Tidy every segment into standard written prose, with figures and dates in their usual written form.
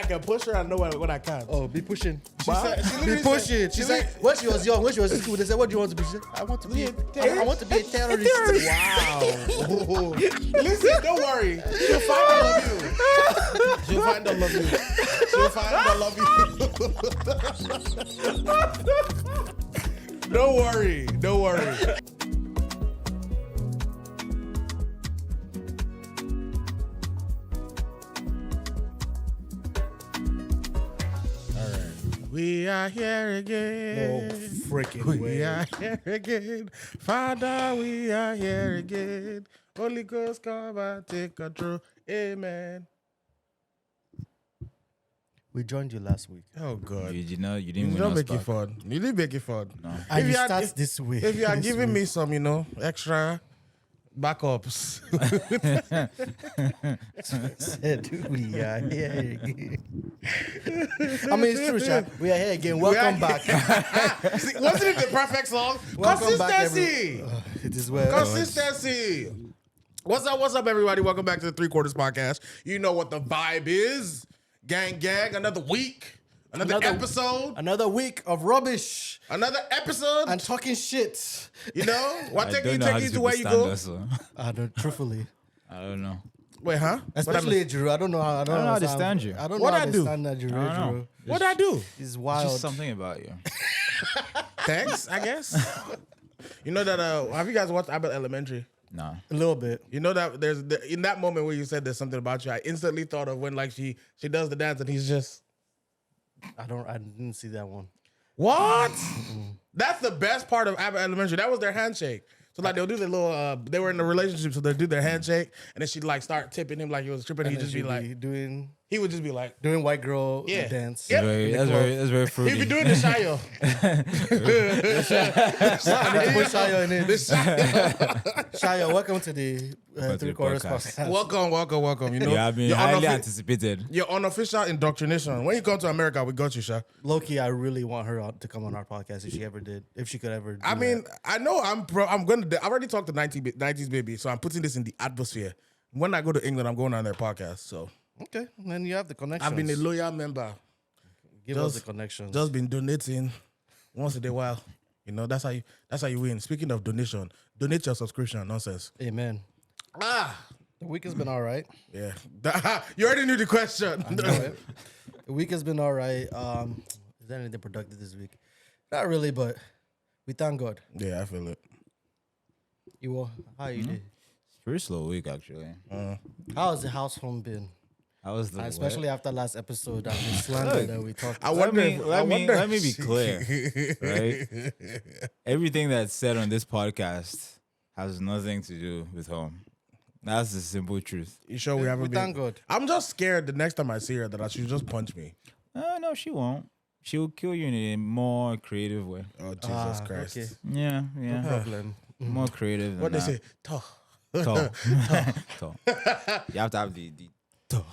can push her. I know when I can't. Oh, be pushing. She Be pushing. She said, when she was young, when she was in school, they said, what do you want to be? She said, I want to be a terrorist. Wow. Listen, don't worry. She'll find I love you. She'll find I love you. She'll find I love you. Don't worry. Don't worry. We are here again. No freaking way. We are here again. Father, we are here again. Holy Ghost, come and take control. Amen. We joined you last week. Oh, God. You didn't You win don't us make it back. fun. You didn't make it fun. No. And If you you start had- this way. If you are giving me some, extra backups. Said we are here again. I mean, it's true, Shaq. We are here again. Welcome back. See, wasn't it the perfect song? Welcome back, Consistency. It is well. Consistency. What's up, everybody? Welcome back to the 3 Quarters Podcast. You know what the vibe is. Gang, another week, another episode. Another week of rubbish Another episode. and talking shit. What I take don't you know how to these where you people go? stand us, so. I don't, truthfully. I don't know. Wait, huh? Especially Ejiro. I don't know how. I don't know how they how- stand you. I don't know What how I they do? stand that I don't know. Ejiro. What'd I do? He's It's wild. just something about you. Thanks, I guess. You know that, have you guys watched Abbott Elementary? Nah. A little bit. You know that in that moment where you said there's something about you, I instantly thought of when she does the dance and he's just, I didn't see that one. what? That's the best part of Abbott Elementary. That was their handshake. So they'll do their little, they were in a relationship, so they'll do their handshake, and then she'd start tipping him like he was tripping. And He'd just then be she'd like, doing he would just be like, white girl Yeah. dance. Yep. That's very fruity. he'd be doing the Shayo. Put Shia in it. The Shayo. Shia, welcome to the to 3 the Quarters podcast. podcast. Welcome. You know, Yeah, I've been your highly unoffi- anticipated. your unofficial indoctrination. When you come to America, we got you, Sha. Low-key, I really want her to come on our podcast if she ever did. If she could ever do I mean, that. I know I've already talked to 90s baby, so I'm putting this in the atmosphere. When I go to England, I'm going on their podcast. So Okay, then you have the connections. I've been a loyal member. Give us the connections. Just been donating once in a while. You know, that's how you win. Speaking of donation, donate your subscription. Nonsense. Amen. Ah, The week has been all right. yeah. You already knew the question. I know it. The week has been all right. Is there anything productive this week? Not really, but we thank God. Yeah, I feel it. How you did? It's a pretty slow week, actually. How has the house home been? I was the Especially after last episode and the slander that we talked I about. wonder. Let me be clear, right? Everything that's said on this podcast has nothing to do with home. That's the simple truth. You sure we haven't We been? thank God. I'm just scared the next time I see her that she'll just punch me. No, she won't. She'll kill you in a more creative way. Oh, Jesus Christ. Okay. Yeah. No problem. More creative than What they that. say? Toh. Tall. Tall. You have to have the tall.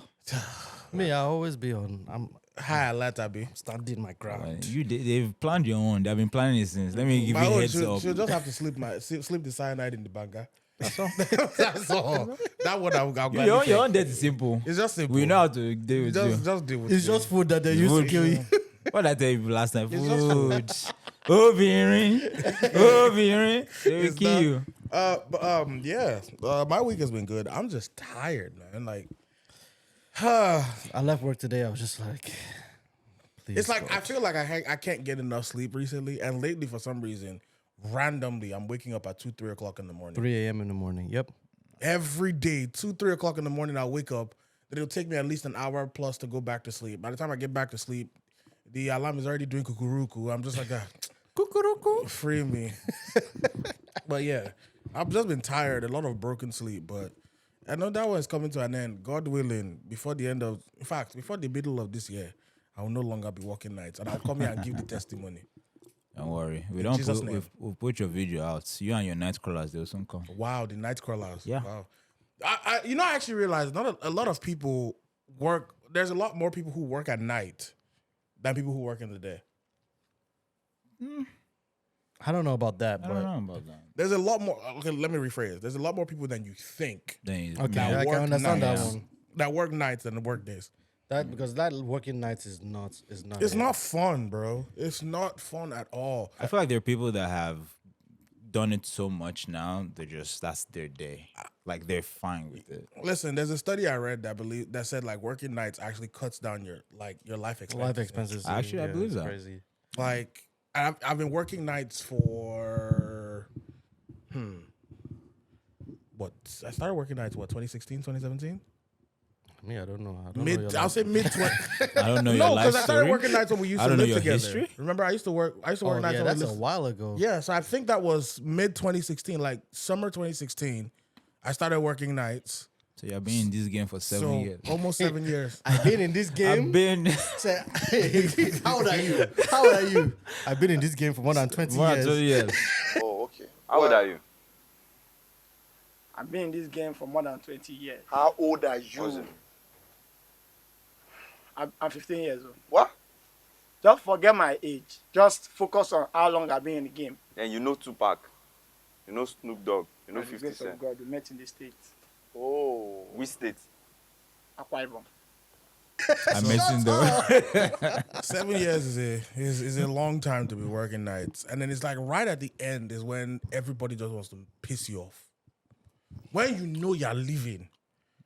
Me, I always be on. I'm Hi, let her be. standing my ground. They've planned your own. They've been planning it since. Let me give you a heads she'll up. just have to sleep the cyanide in the banger. That's all. That's all. That one I'll gladly Your take. own death is simple. It's just simple. We know how to deal with you. just deal with It's it. just food that they used to Food. kill you. What did I tell you last time? just Food. Obìnrin. They will kill you. Yeah. My week has been good. I'm just tired, man. Like, I left work today. I was just like, please. it's like God. I feel like I can't get enough sleep recently, and lately for some reason, randomly, I'm waking up at 2-3 o'clock in the morning. 3 a.m. in the morning. Yep. Every day, 2-3 o'clock in the morning, I'll wake up. Then it'll take me at least an hour plus to go back to sleep. By the time I get back to sleep, the alarm is already doing kukuruku. I'm just like, kukuruku, free me. But yeah, I've just been tired. A lot of broken sleep. But I know that one is coming to an end. God willing, before the middle of this year, I will no longer be working nights, and I'll come here and give the testimony. Don't worry. Jesus' name. We'll put your video out. You and your night crawlers, they'll soon come. Wow, the night crawlers. Yeah. Wow. I actually realized a lot of people work. There's a lot more people who work at night than people who work in the day. I don't know about that, I but don't know about that. There's a lot more. Okay, let me rephrase. There's a lot more people than you think Then okay, that I work can understand that nights. one. That work nights than work days. That because that working nights is not. It's not fun, bro. It's not fun at all. I feel like there are people that have done it so much now, that's their day. Like they're fine with it. Listen, there's a study I read that said like working nights actually cuts down your life expenses. Life expenses. Actually, I believe it's that. Crazy. Like I've been working nights for what? I started working nights 2016, 2017? Me, I don't know. I'll say mid 20. I don't know your No, life because I started story. working nights when we used I to don't know live your together. history. Remember, I used to work nights yeah, when we that's a lived. while ago. Yeah, so I think that was mid 2016, like summer 2016. I started working nights. So you've been in this game for 7 years. Almost 7 years. I've been in this game. I've been How old are you? How old are you? I've been in this game for more than 20 more than years. 20 years. Oh, okay. How old are you? I've been in this game for more than 20 years. How old are Was you? it? I'm 15 years old. What? Just forget my age. Just focus on how long I've been in the game. And you know Tupac. You know Snoop Dogg. You know By the 50 grace of Cent. God, we met in the States. Oh. Which state? Akwa Ibom. I'm missing though. 7 years is a long time to be working nights. And then it's like right at the end is when everybody just wants to piss you off. When you know you're leaving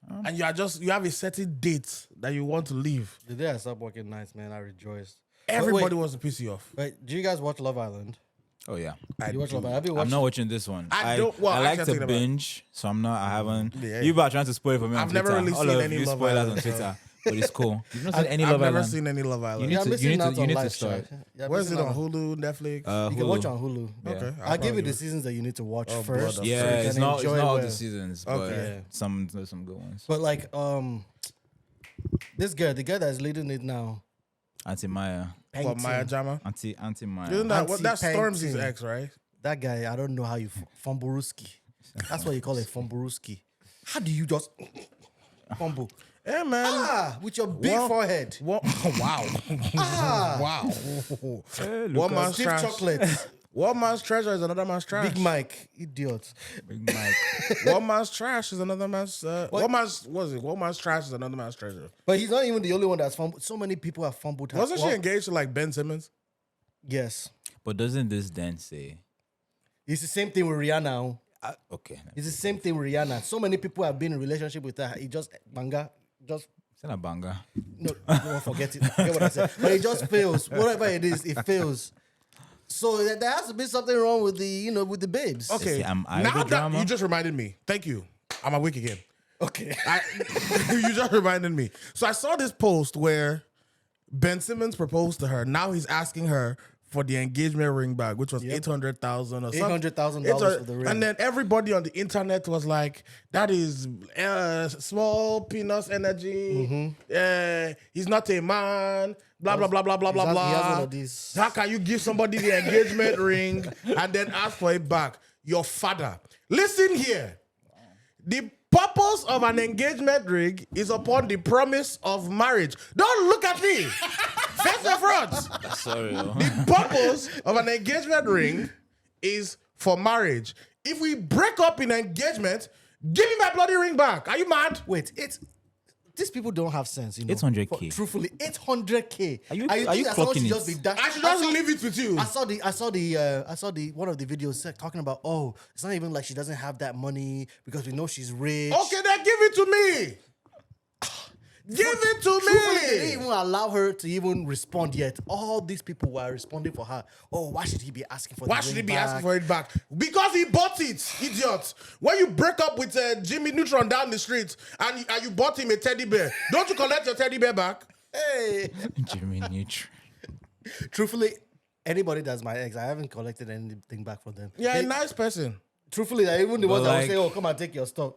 and you have a certain date that you want to leave, The day I stopped working nights, man, I rejoiced. everybody Wait, wants to piss you off. wait, do you guys watch Love Island? Oh yeah. You watch Love Island? Have you I'm watched? not watching this one. I don't- well, I like actually, I'm to thinking about it. binge, so I'm not. I haven't. Yeah. You are trying to spoil it for me. I've on never Twitter. really All seen of any you Love spoilers Island, on so- Twitter, but it's cool. You've not seen any I've Love never Island. seen any Love You Island. need Yeah, to. missing out You need to live start. chat. Yeah, Where's it missing on? out. Hulu, Netflix? You can watch it on Hulu. Yeah. Okay. I'll give you probably the seasons that you need to watch Oh, first. brother. Yeah, so you it's can not enjoy all well. the seasons, but Okay. some there's some good ones. But like, this girl, the girl that's leading it now, Auntie Maya, What, Maya Jama? Auntie Maya. Isn't that what? That's Anti-painting. Stormzy's ex, right? that guy, I don't know how you fumburuski. That's what you call it, fumburuski. How do you just fumble? Yeah, man. With your big Well, forehead. What? Wow. Wow. Hey, One Lucas. man's Stiff trash. chocolate. One man's treasure is another man's trash. Big Mike. Idiot. Big Mike. One man's trash is another man's. One man's trash is another man's treasure. But he's not even the only one that's fumbled. So many people have fumbled. Wasn't she engaged to like Ben Simmons? Yes. But doesn't this then say? It's the same thing with Rihanna. Okay, It's the same thing with Rihanna. So many people have been in relationship with her. It just banga. Just it's not a banger. no, don't forget it. Forget what I said. But it just fails. Whatever it is, it fails. So there has to be something wrong with with the babes. Okay. Am I now the that drama? you just reminded me. Thank you. I'm awake again. Okay. You just reminded me. So I saw this post where Ben Simmons proposed to her. Now he's asking her for the engagement ring back, which was $800,000 or something. $800,000 for the ring. And then everybody on the internet was like, "That is small peanuts energy. He's not a man. Blah blah blah blah blah blah He has blah. one of these. How can you give somebody the engagement ring and then ask for it back? Your father. Listen here. The purpose of an engagement ring is upon the promise of marriage. Don't look at me. Face your front. Sorry. The purpose of an engagement ring is for marriage. If we break up in engagement, give me my bloody ring back. Are you mad? Wait, these people don't have sense, you know. 800K. Truthfully, 800K. Are you think that someone clocking should it? just be that? I should just leave it with you. I saw the one of the videos talking about, oh, it's not even like she doesn't have that money because we know she's rich. Okay, then give it to me. Give it to Truthfully, they didn't me. even allow her to even respond yet. All these people were responding for her. Oh, why should he be asking for Why the should he ring be back? asking for it back? Because he bought it, idiot. When you break up with Jimmy Neutron down the street and you bought him a teddy bear, don't you collect your teddy bear back? Hey. Jimmy Neutron. Truthfully, anybody that's my ex, I haven't collected anything back from them. Yeah, a nice person. Truthfully, even the But ones that will like- say, oh, come and take your stuff.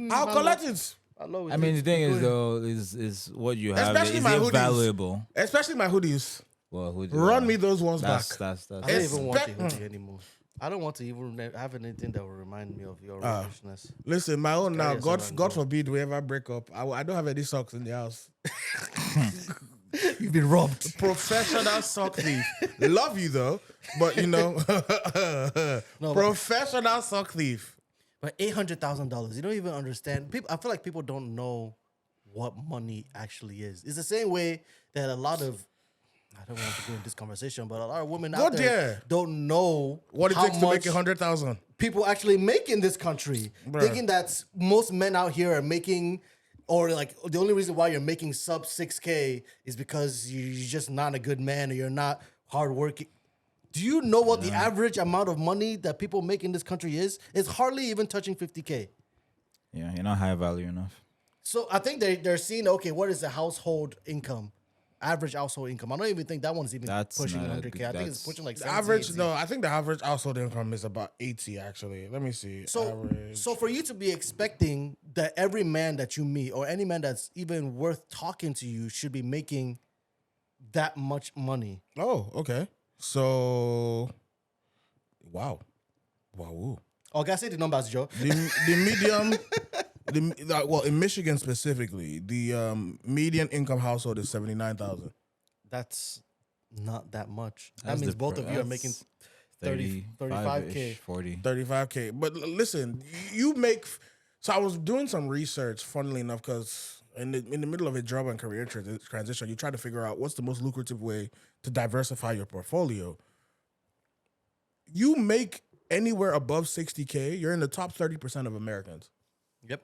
I'll collect it. I mean, the thing is though, is what you have Especially is my it hoodies. valuable. Especially my hoodies. Well, Run me those ones That's back. that's I that's. don't even want a Expect- hoodie anymore. I don't want to even have anything that will remind me of your rubbishness. Listen, my own now. yourself God, and God go. forbid we ever break up. I don't have any socks in the house. You've been robbed. Professional sock thief. Love you though, but you know, No, but- professional sock thief. But $800,000, you don't even understand. People, I feel like people don't know what money actually is. It's the same way that a lot of, I don't want to go in this conversation, but a lot of women out there don't know What it how takes to make much 100,000. people actually make in this country. Bruh. Thinking that most men out here are making, or like the only reason why you're making sub 6K is because you're just not a good man or you're not hardworking. Do you know what the average amount of money that people make in this country is? It's hardly even touching 50K. Yeah, you're not high value enough. So I think they're seeing, okay, what is the household income? Average household income. I don't even think that one's even That's pushing not a 100K. good- I think it's that's- pushing like The 70, average, 80. no, I think the average household income is about 80, actually. Let me see. So, average. so for you to be expecting that every man that you meet or any man that's even worth talking to you should be making that much money. Oh, okay. So, wow. Wow. Oh, can I say the numbers, Joe? The medium, well, in Michigan specifically, the median income household is 79,000. That's not that much. That That's means the both pr- of you are making that's 30, 35K. 35-ish, 40. 35K. But listen, you make. So I was doing some research, funnily enough, because in the middle of a job and career transition, you try to figure out what's the most lucrative way to diversify your portfolio. You make anywhere above 60K, you're in the top 30% of Americans. Yep.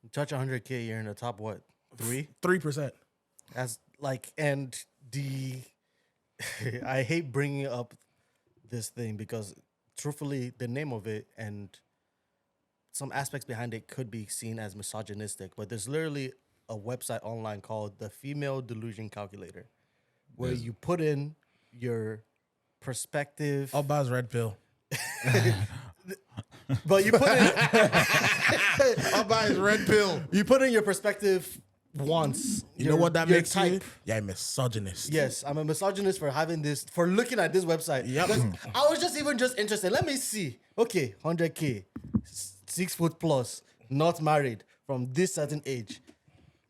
You touch 100K, you're in the top what? 3%. That's like, and the, I hate bringing up this thing because truthfully, the name of it and some aspects behind it could be seen as misogynistic, but there's literally a website online called the Female Delusion Calculator where you put in your perspective. I'll buy his red pill. But you put in I'll buy his red pill. you put in your perspective once. You know what that your makes you? Yeah, misogynist. Yes, I'm a misogynist for having this, for looking at this website. Yep. Because I was just interested. Let me see. Okay, 100K, 6 foot plus, not married, from this certain age.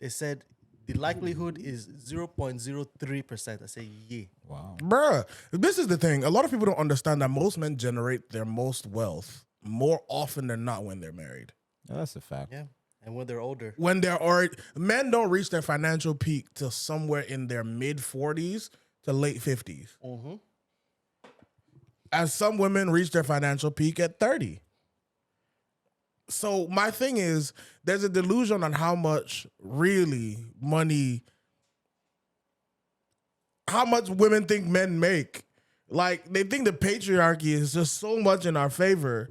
They said the likelihood is 0.03%. I say, yeah. Wow. Bruh, this is the thing. A lot of people don't understand that most men generate their most wealth more often than not when they're married. Yeah, that's a fact. Yeah. And when they're older. When they're already, men don't reach their financial peak till somewhere in their mid 40s to late 50s. Mm-hmm. As some women reach their financial peak at 30. So my thing is, there's a delusion on how much really money, how much women think men make. Like, they think the patriarchy is just so much in our favor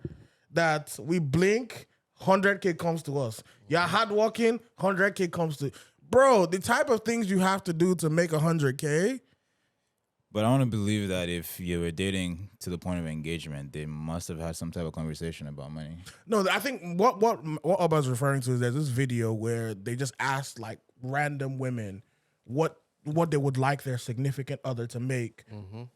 that we blink, 100K comes to us. You're hardworking, 100K comes to. Bro, the type of things you have to do to make 100K. But I want to believe that if you were dating to the point of engagement, they must have had some type of conversation about money. No, I think what Abba's referring to is there's this video where they just asked like random women what they would like their significant other to make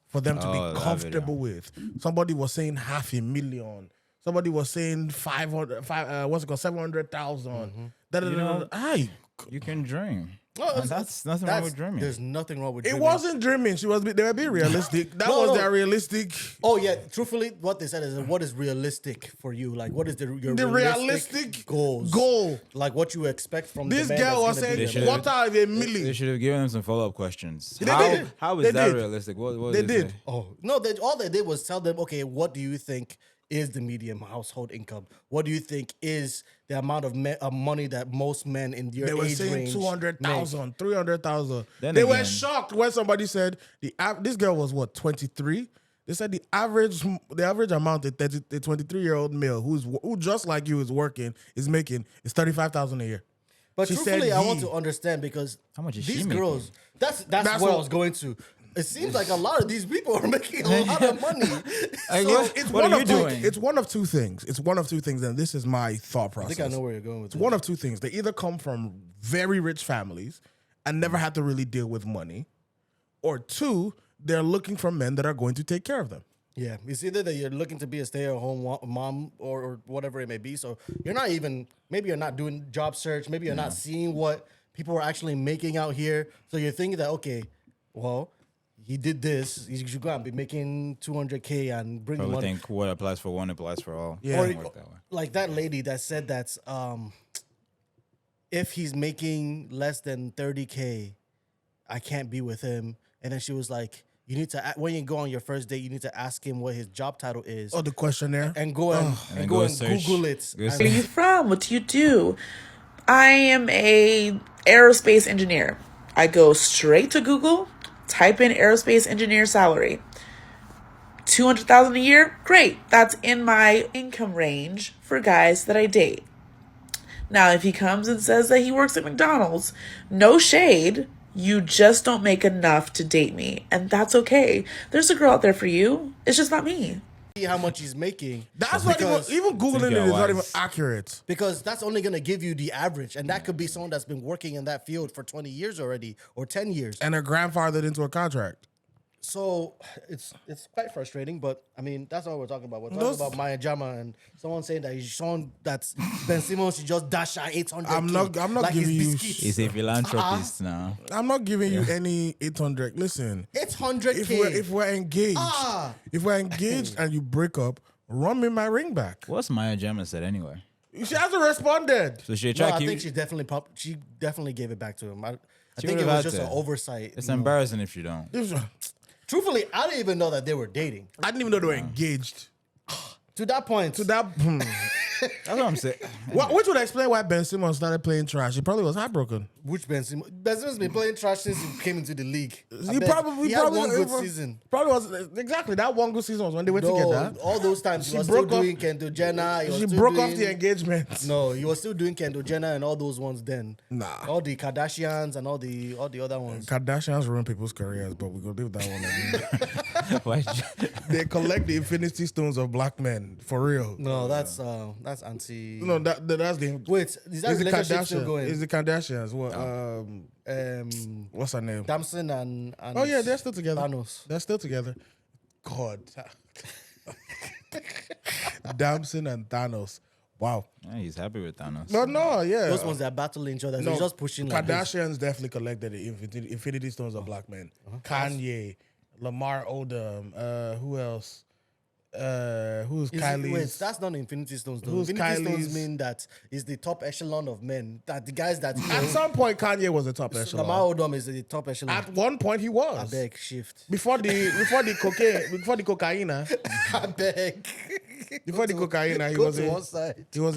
for them to Oh, be that comfortable with. Somebody was saying $500,000. Somebody was saying 700,000. Aye. You can dream. No, And that's nothing wrong with dreaming. There's nothing wrong with It dreaming. wasn't dreaming. They were being realistic. That No, was no. their realistic. Oh yeah, truthfully, what they said is, what is realistic for you? Like, what is your The realistic goals? goal. Like what you expect from This the man girl was that's gonna saying, be They there. should've- what out of a They million? should have given them some follow-up questions. They How, did. how is They that did. realistic? What They did did. say? Oh no, all they did was tell them, okay, what do you think is the median household income? What do you think is the amount of money that most men in your They were age saying range 200,000, 300,000. Then They were again- shocked when somebody said this girl was what, 23? They said the average amount that the 23-year-old male who just like you is making is 35,000 a year. But She truthfully, said I want he. to understand because How much is she these making? girls. That's That's where I what- was going to. It seems like a lot of these people are making a lot of money. Like, So, what are you doing? It's one of two things. It's one of two things, and this is my thought I process. think I know where you're going with It's this. one of two things. They either come from very rich families and never had to really deal with money, or two, they're looking for men that are going to take care of them. Yeah, it's either that you're looking to be a stay-at-home mom or whatever it may be. So you're not even, maybe you're not doing job search. Maybe you're not seeing what people are actually making out here. So you're thinking that, okay, well, he did this. He should go and be making 200K and bring Probably money. think what applies for one applies for all. Yeah. It doesn't work that way. Like that lady that said that if he's making less than 30K, I can't be with him. And then she was like, you need to, when you go on your first date, you need to ask him what his job title is. Oh, the questionnaire. And go and, And go and search. Google it. Go And- search. Where are you from? What do you do? I am a aerospace engineer. I go straight to Google, type in aerospace engineer salary. 200,000 a year? Great. That's in my income range for guys that I date. Now, if he comes and says that he works at McDonald's, no shade. You just don't make enough to date me. And that's okay. There's a girl out there for you. It's just not me. see how much he's making. That's not even Googling it is not even accurate. Because that's only going to give you the average. And that could be someone that's been working in that field for 20 years already or 10 years. And her grandfathered into a contract. So it's quite frustrating, but I mean, that's all we're talking about. We're talking about Maya Jama and someone saying that he's shown that Ben Simmons should just dash out 800. I'm not like giving you. He's a philanthropist now. I'm not giving you any 800. Listen, 800K. if we're engaged, and you break up, run me my ring back. What's Maya Jama said anyway? She hasn't responded. So she No, tried I keep. think she definitely gave it back to him. I She think would've it was had just to. an oversight. It's you know. embarrassing if you don't. Truthfully, I didn't even know that they were dating. I didn't even know they were engaged. To that point. To that, That's what I'm saying. which would explain why Ben Simmons started playing trash. He probably was heartbroken. Which Ben Simmons? Ben Simmons been playing trash since he came into the league. He probably had one good season. Probably was exactly that one good season was when they went together. All those times he She was still broke off- doing Kendall Jenner. She broke off the engagement. No, he was still doing Kendall Jenner and all those ones then. Nah. All the Kardashians and all the other ones. Kardashians ruin people's careers, but we're gonna leave that one alone. Why? They collect the infinity stones of black men for real. No, that's anti. No, that's the Wait, is that it's the relationship still Kardashians. going? It's the Kardashians. What? What's her name? Damson and Oh yeah, they're still together. Thanos. They're still together. God. Damson and Thanos. Wow. Yeah, he's happy with Thanos. But no, yeah. Those ones that are battling each other. So No, he's just pushing like this. Kardashians definitely collected the infinity stones of black men. Kanye, Lamar Odom, who else? Who's Kylie? Wait, that's not Infinity Stones though. Who's Infinity Kylie's- Stones mean that is the top echelon of men. That the guys that At some point, Kanye was the top echelon. Lamar Odom is the top echelon. At one point, he I was. beg, shift. Before the cocaine, I beg. before the cocaine, he Go was to a one side. because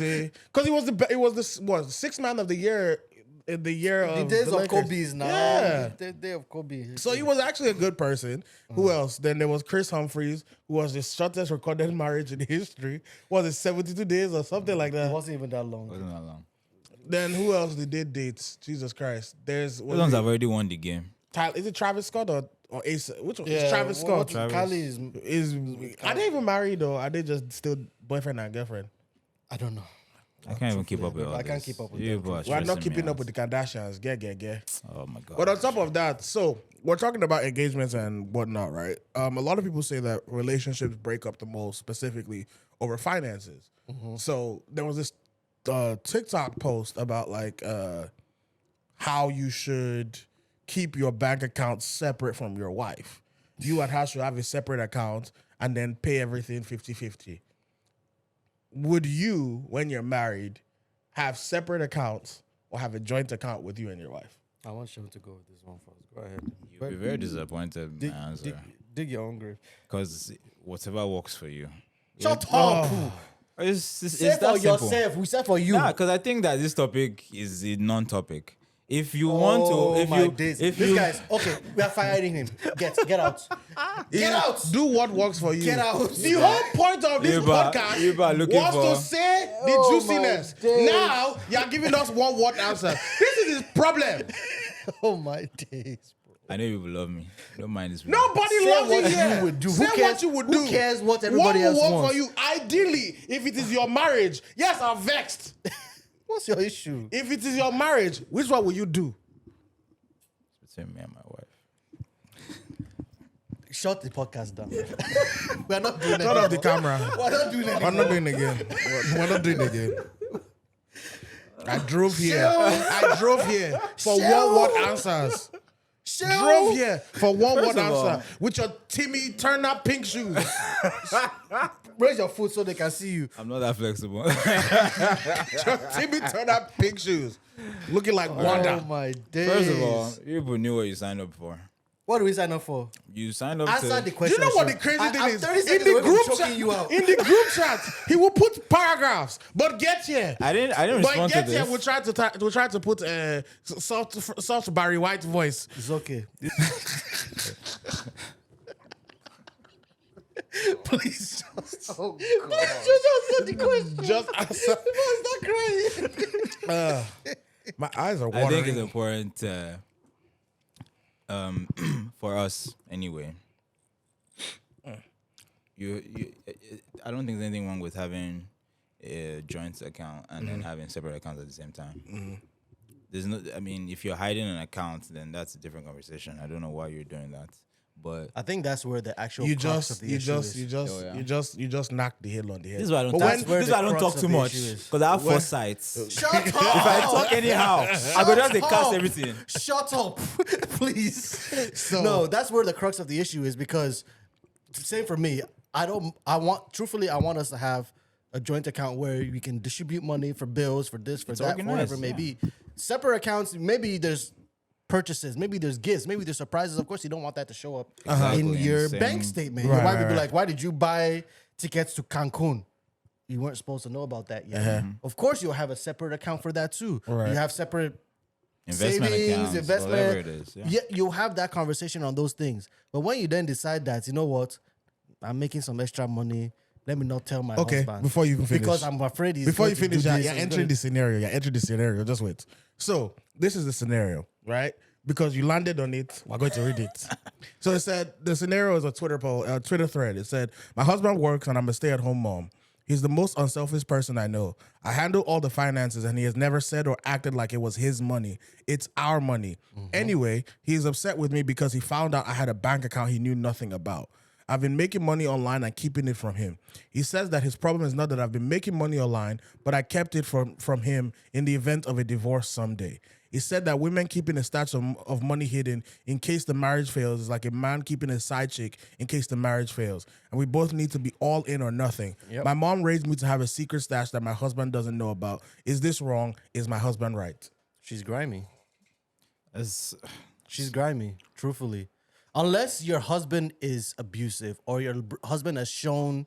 he was the sixth man of the year in the year The of days the of Lakers. Kobe's now. Yeah. The day of Kobe. So he was actually a good person. Who else? Then there was Chris Humphries, who was the shortest recorded marriage in history. Was it 72 days or something like It that? wasn't even that long. Wasn't that long. Then who else did dates? Jesus Christ. There's Those ones have already won the game. Is it Travis Scott or Ace? Which one? Yeah, It's Travis Scott. Kylie is. Are they even married though? Are they just still boyfriend and girlfriend? I don't know. I can't even keep up with all I can't this. keep up with You them. people are We're stressing not me keeping out. up with the Kardashians. Get. Oh my god. But on top of that, so we're talking about engagements and whatnot, right? A lot of people say that relationships break up the most, specifically over finances. So there was this TikTok post about like how you should keep your bank account separate from your wife. You and her should have a separate account and then pay everything 50-50. Would you, when you're married, have separate accounts or have a joint account with you and your wife? I want Sean to go with this one first. Go ahead. You'll be very disappointed with Dig, my answer. dig your own grave. Because whatever works for you. Shut up. It's Say that for simple. yourself. We said for you. Yeah, because I think that this topic is a non-topic. If you want to, if this you, guy's okay, we are firing him. Get out. Get out. Do what works for you. Get out. The whole point of this podcast you are looking was for- to say the Oh, juiciness. my days. Now you're giving us one word answer. This is his problem. Oh my days, bro. I know you will love me. Don't mind this. Nobody Say loves what it here. you would do. Say Who cares- what you would who do. cares what everybody what else will work wants? for you? Ideally, if it is your marriage, yes, I'm vexed. What's your issue? If it is your marriage, which one will you do? Between me and my wife. Shut the podcast down. We're not doing it. Turn off the camera. We're not doing it. I'm not doing it again. We're not doing it again. I drove here. I drove here for one word answers. Drove here for one First of all- answer with your Timmy Turner pink shoes. Raise your foot so they can see you. I'm not that flexible. Your Timmy Turner pink shoes. Looking like Wanda. Oh my days. First of all, you people knew what you signed up for. what do we sign up for? You signed up Answer to. the Do question. you know what the sir. crazy thing I'm is? 30 In seconds the away from group choking chat, you out. in the group chat, he will put paragraphs. But get here. I didn't But respond to get here, this. we'll try to put soft Barry White voice. It's okay. Please just. Oh God. Just answer the question. Just answer. Stop crying. My eyes are I watering. think it's important for us anyway. I don't think there's anything wrong with having a joint account and then having separate accounts at the same time. There's no. I mean, if you're hiding an account, then that's a different conversation. I don't know why you're doing that, but I think that's where the actual you crux of just, the you issue just, is. you just, Oh, yeah. you just knocked the head on the head. this is why I don't. But Talk, when- where this is the why I don't crux talk of too the much issue is. because I have When- foresight. Shut up. If I talk anyhow, I go just they cast up. everything. Shut up, please. So- No, that's where the crux of the issue is because, same for me. I want us to have a joint account where we can distribute money for bills, for this, for It's that, for whatever organized, it may yeah. be. Separate accounts, maybe there's purchases, maybe there's gifts, maybe there's surprises. Of course, you don't want that to show up Exactly, in in your the same- bank statement. Right, Your wife right, would be right. like, why did you buy tickets to Cancun? You weren't supposed to know about that yet. Of course, you'll have a separate account for that too. Right. You have separate Investment savings, accounts, investment, whatever it is. Yeah. you'll have that conversation on those things. But when you then decide that, you know what, I'm making some extra money. Let me not tell my Okay, husband. before you even finish. because I'm afraid he's Before going you to do finish, this, you're he's entering gonna- the scenario. You're entering the scenario. Just wait. So this is the scenario, right? Because you landed on it, we're going to read it. So it said the scenario is a Twitter poll, a Twitter thread. It said, "My husband works and I'm a stay-at-home mom. He's the most unselfish person I know. I handle all the finances and he has never said or acted like it was his money. It's our money. Anyway, he's upset with me because he found out I had a bank account he knew nothing about. I've been making money online and keeping it from him. He says that his problem is not that I've been making money online, but I kept it from him in the event of a divorce someday. He said that women keeping a stash of money hidden in case the marriage fails is like a man keeping a side chick in case the marriage fails. And we both need to be all in or nothing. Yep. My mom raised me to have a secret stash that my husband doesn't know about. Is this wrong? Is my husband right?" She's grimy. It's- She's grimy, truthfully. Unless your husband is abusive or your husband has shown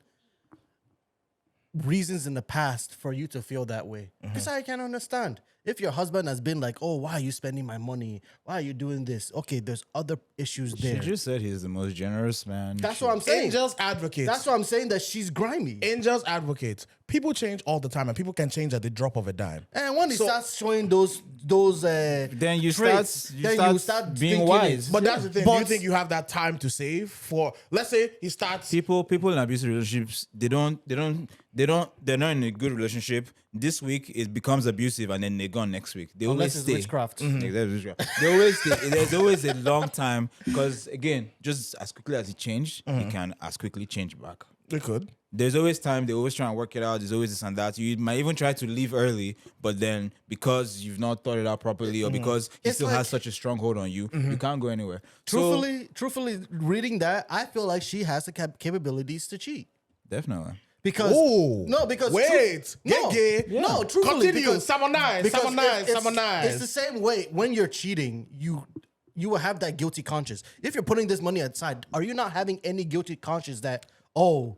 reasons in the past for you to feel that way. Because I can understand. If your husband has been like, oh, why are you spending my money? Why are you doing this? Okay, there's other issues She there. just said he's the most generous man. That's what I'm saying. Angels advocates. That's what I'm saying, that she's grimy. Angels advocates. People change all the time and people can change at the drop of a dime. And when he So- starts showing those Then you traits, start then you start being thinking wise. it. But that's the thing. Do you But- think you have that time to save for? Let's say he starts. People in abusive relationships, they're not in a good relationship. This week it becomes abusive and then they're gone next week. They Unless always it's stay. witchcraft. Exactly, witchcraft. They always stay. There's always a long time because again, just as quickly as it changed, it can as quickly change back. They could. There's always time. They always try and work it out. There's always this and that. You might even try to leave early, but then because you've not thought it out properly, or because he It's still like- has such a stronghold on you, you can't go anywhere. So, Truthfully, reading that, I feel like she has the capabilities to cheat. definitely. Because Ooh. because Wait. Get gay. No, truthfully, Continue. because Someone nice. because Someone nice. it's- Someone nice. It's the same way when you're cheating, you will have that guilty conscience. If you're putting this money aside, are you not having any guilty conscience that, oh,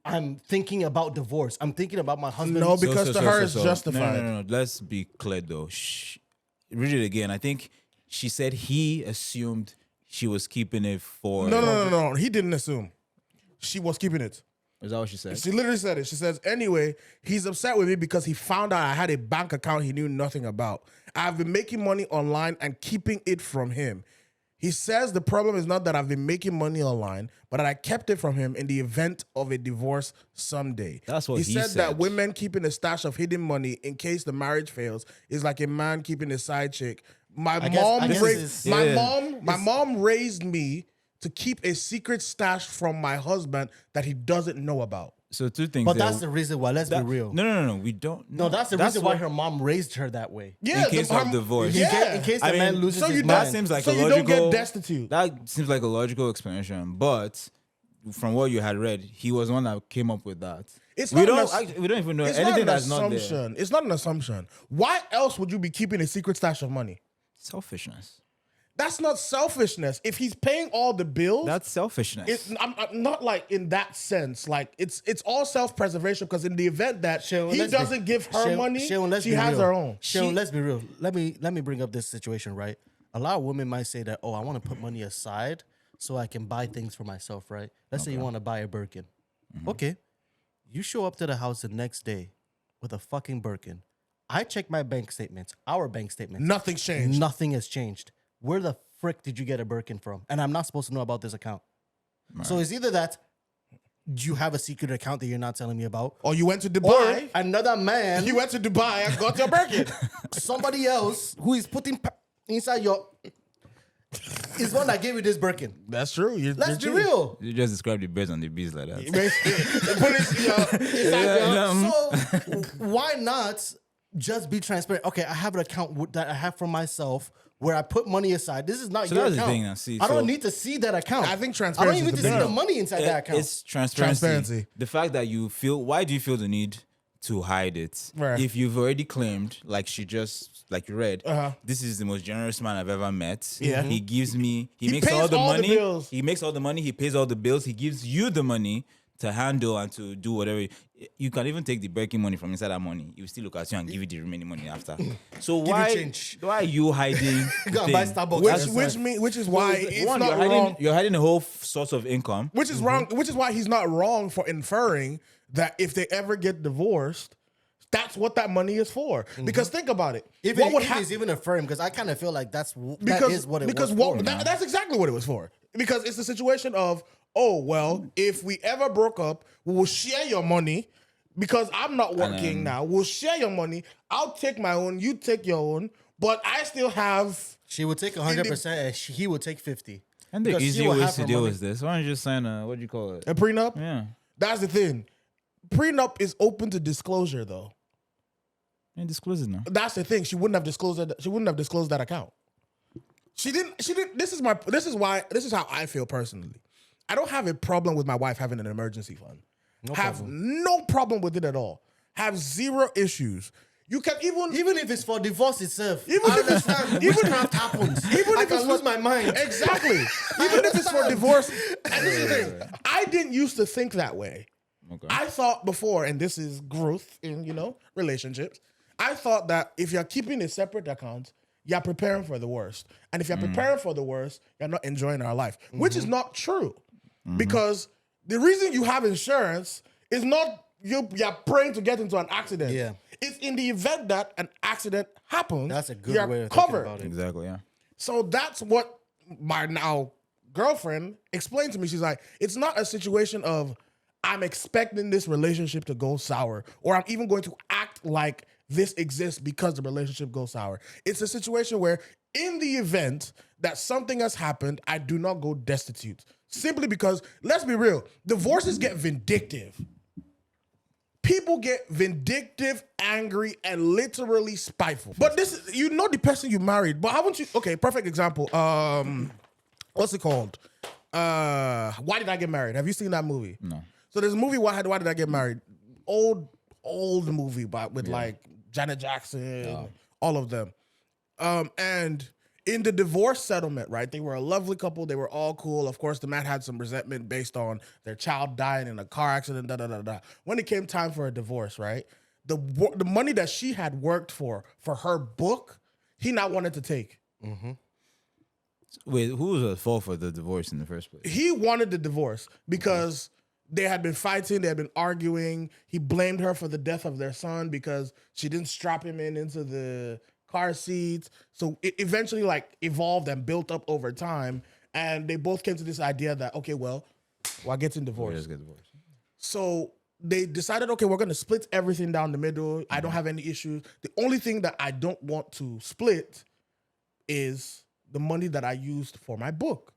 I'm thinking about divorce, I'm thinking about my husband? No, because to her it's justified. No. Let's be clear though. Read it again. I think she said he assumed she was keeping it for. No. He didn't assume. She was keeping it. Is that what she said? She literally said it. She says, anyway, he's upset with me because he found out I had a bank account he knew nothing about. I've been making money online and keeping it from him. He says the problem is not that I've been making money online, but that I kept it from him in the event of a divorce someday. That's what he said. said. That women keeping a stash of hidden money in case the marriage fails is like a man keeping a side chick. My guess it's- mom raised me to keep a secret stash from my husband that he doesn't know about. So two things. But there. that's the reason why. Let's be real. No. We don't. No, that's the reason why what- her mom raised her that way. Yeah, in case of divorce. In case the man loses So his you That mind. seems like so a you logical. don't get destitute. That seems like a logical explanation, but from what you had read, he was the one that came up with that. It's we not don't. an ass- Actually, we don't even know It's anything not an that's not there. assumption. It's not an assumption. Why else would you be keeping a secret stash of money? Selfishness. That's not selfishness. If he's paying all the bills, That's selfishness. I'm not like in that sense. Like it's all self-preservation because in the event that Sharon, he let's be- doesn't give her Sharon, money, Sharon, let's she be has real. her own. Sharon, let's be real. Let me bring up this situation, right? A lot of women might say that, oh, I want to put money aside so I can buy things for myself, right? Let's say you want to buy a Birkin. Okay. You show up to the house the next day with a fucking Birkin. I check my bank statements, our bank statements. Nothing's changed. Nothing has changed. Where the frick did you get a Birkin from? And I'm not supposed to know about this account. So it's either that you have a secret account that you're not telling me about, Or you went to or Dubai. another man, You went to Dubai and got your Birkin. somebody else who is putting inside your is one that gave you this Birkin. That's true. Let's be real. You just described the birds and the bees like that. Put it, inside your- So why not just be transparent? Okay, I have an account that I have for myself where I put money aside. This is not So your that's the account. thing now, see, I so- don't need to see that account. I think I don't transparency even is need the to see big the no. money inside that account. It's transparency. Transparency. The fact that you feel. Why do you feel the need to hide it? Right. If you've already claimed, like you read, this is the most generous man I've ever met. Yeah. He gives me. He makes pays all the all the money. bills. He makes all the money. He pays all the bills. He gives you the money to handle and to do whatever. You can even take the breaking money from inside that money. You still look at you and give you the remaining money after. So you why? change. Why are you hiding? You gotta the buy thing? Starbucks. which is why it's One, not wrong. you're hiding the whole source of income. Which is wrong. Which is why he's not wrong for inferring that if they ever get divorced, that's what that money is for. Because think about it. Even what would if it's even a firm, because I kind of feel like that is what it because was what, for. that's exactly what it was for. Because it's a situation of, oh well, if we ever broke up, we will share your money. Because I'm not working now, we'll share your money. I'll take my own, you take your own, but I still have. She would take 100% and he would take 50. And the Because she easier will ways have to her deal money. with this. Why don't you just sign a what do you call it? A prenup. Yeah. That's the thing. Prenup is open to disclosure, though. And disclose it now. That's the thing. She wouldn't have disclosed that. She wouldn't have disclosed that account. She didn't. This is how I feel personally. I don't have a problem with my wife having an emergency fund. No problem with it at all. Have zero issues. You can even Even if it's for divorce itself, Even I if it's- understand. even- Witchcraft happens. even I if can it's lose for- my mind. exactly. Even if it's for divorce. And this is the thing. I didn't used to think that way. Okay. I thought before, and this is growth in relationships. I thought that if you're keeping a separate account, you're preparing for the worst, and if you're preparing for the worst, you're not enjoying our life, which is not true, because the reason you have insurance is not you're praying to get into an accident. Yeah. It's in the event that an accident happens. That's a good you're way of thinking covered. about it. Exactly, yeah. So that's what my now girlfriend explained to me. She's like, it's not a situation of I'm expecting this relationship to go sour, or I'm even going to act like this exists because the relationship goes sour. It's a situation where in the event that something has happened, I do not go destitute. Simply because, let's be real, divorces get vindictive. People get vindictive, angry, and literally spiteful. But this is, the person you married, but haven't you? Okay, perfect example. What's it called? Why Did I Get Married? Have you seen that movie? No. So there's a movie, Why Did I Get Married? Old movie, but with like Janet Jackson, all of them. And in the divorce settlement, right? They were a lovely couple. They were all cool. Of course, the man had some resentment based on their child dying in a car accident, da-da-da-da. When it came time for a divorce, right? The money that she had worked for her book, he not wanted to take. Wait, who was at fault for the divorce in the first place? He wanted the divorce because they had been fighting, they had been arguing. He blamed her for the death of their son because she didn't strap him into the car seats. So it eventually evolved and built up over time. And they both came to this idea that, okay, well, why get in divorce? Just get divorced. So they decided, okay, we're going to split everything down the middle. I don't have any issues. The only thing that I don't want to split is the money that I used for my book.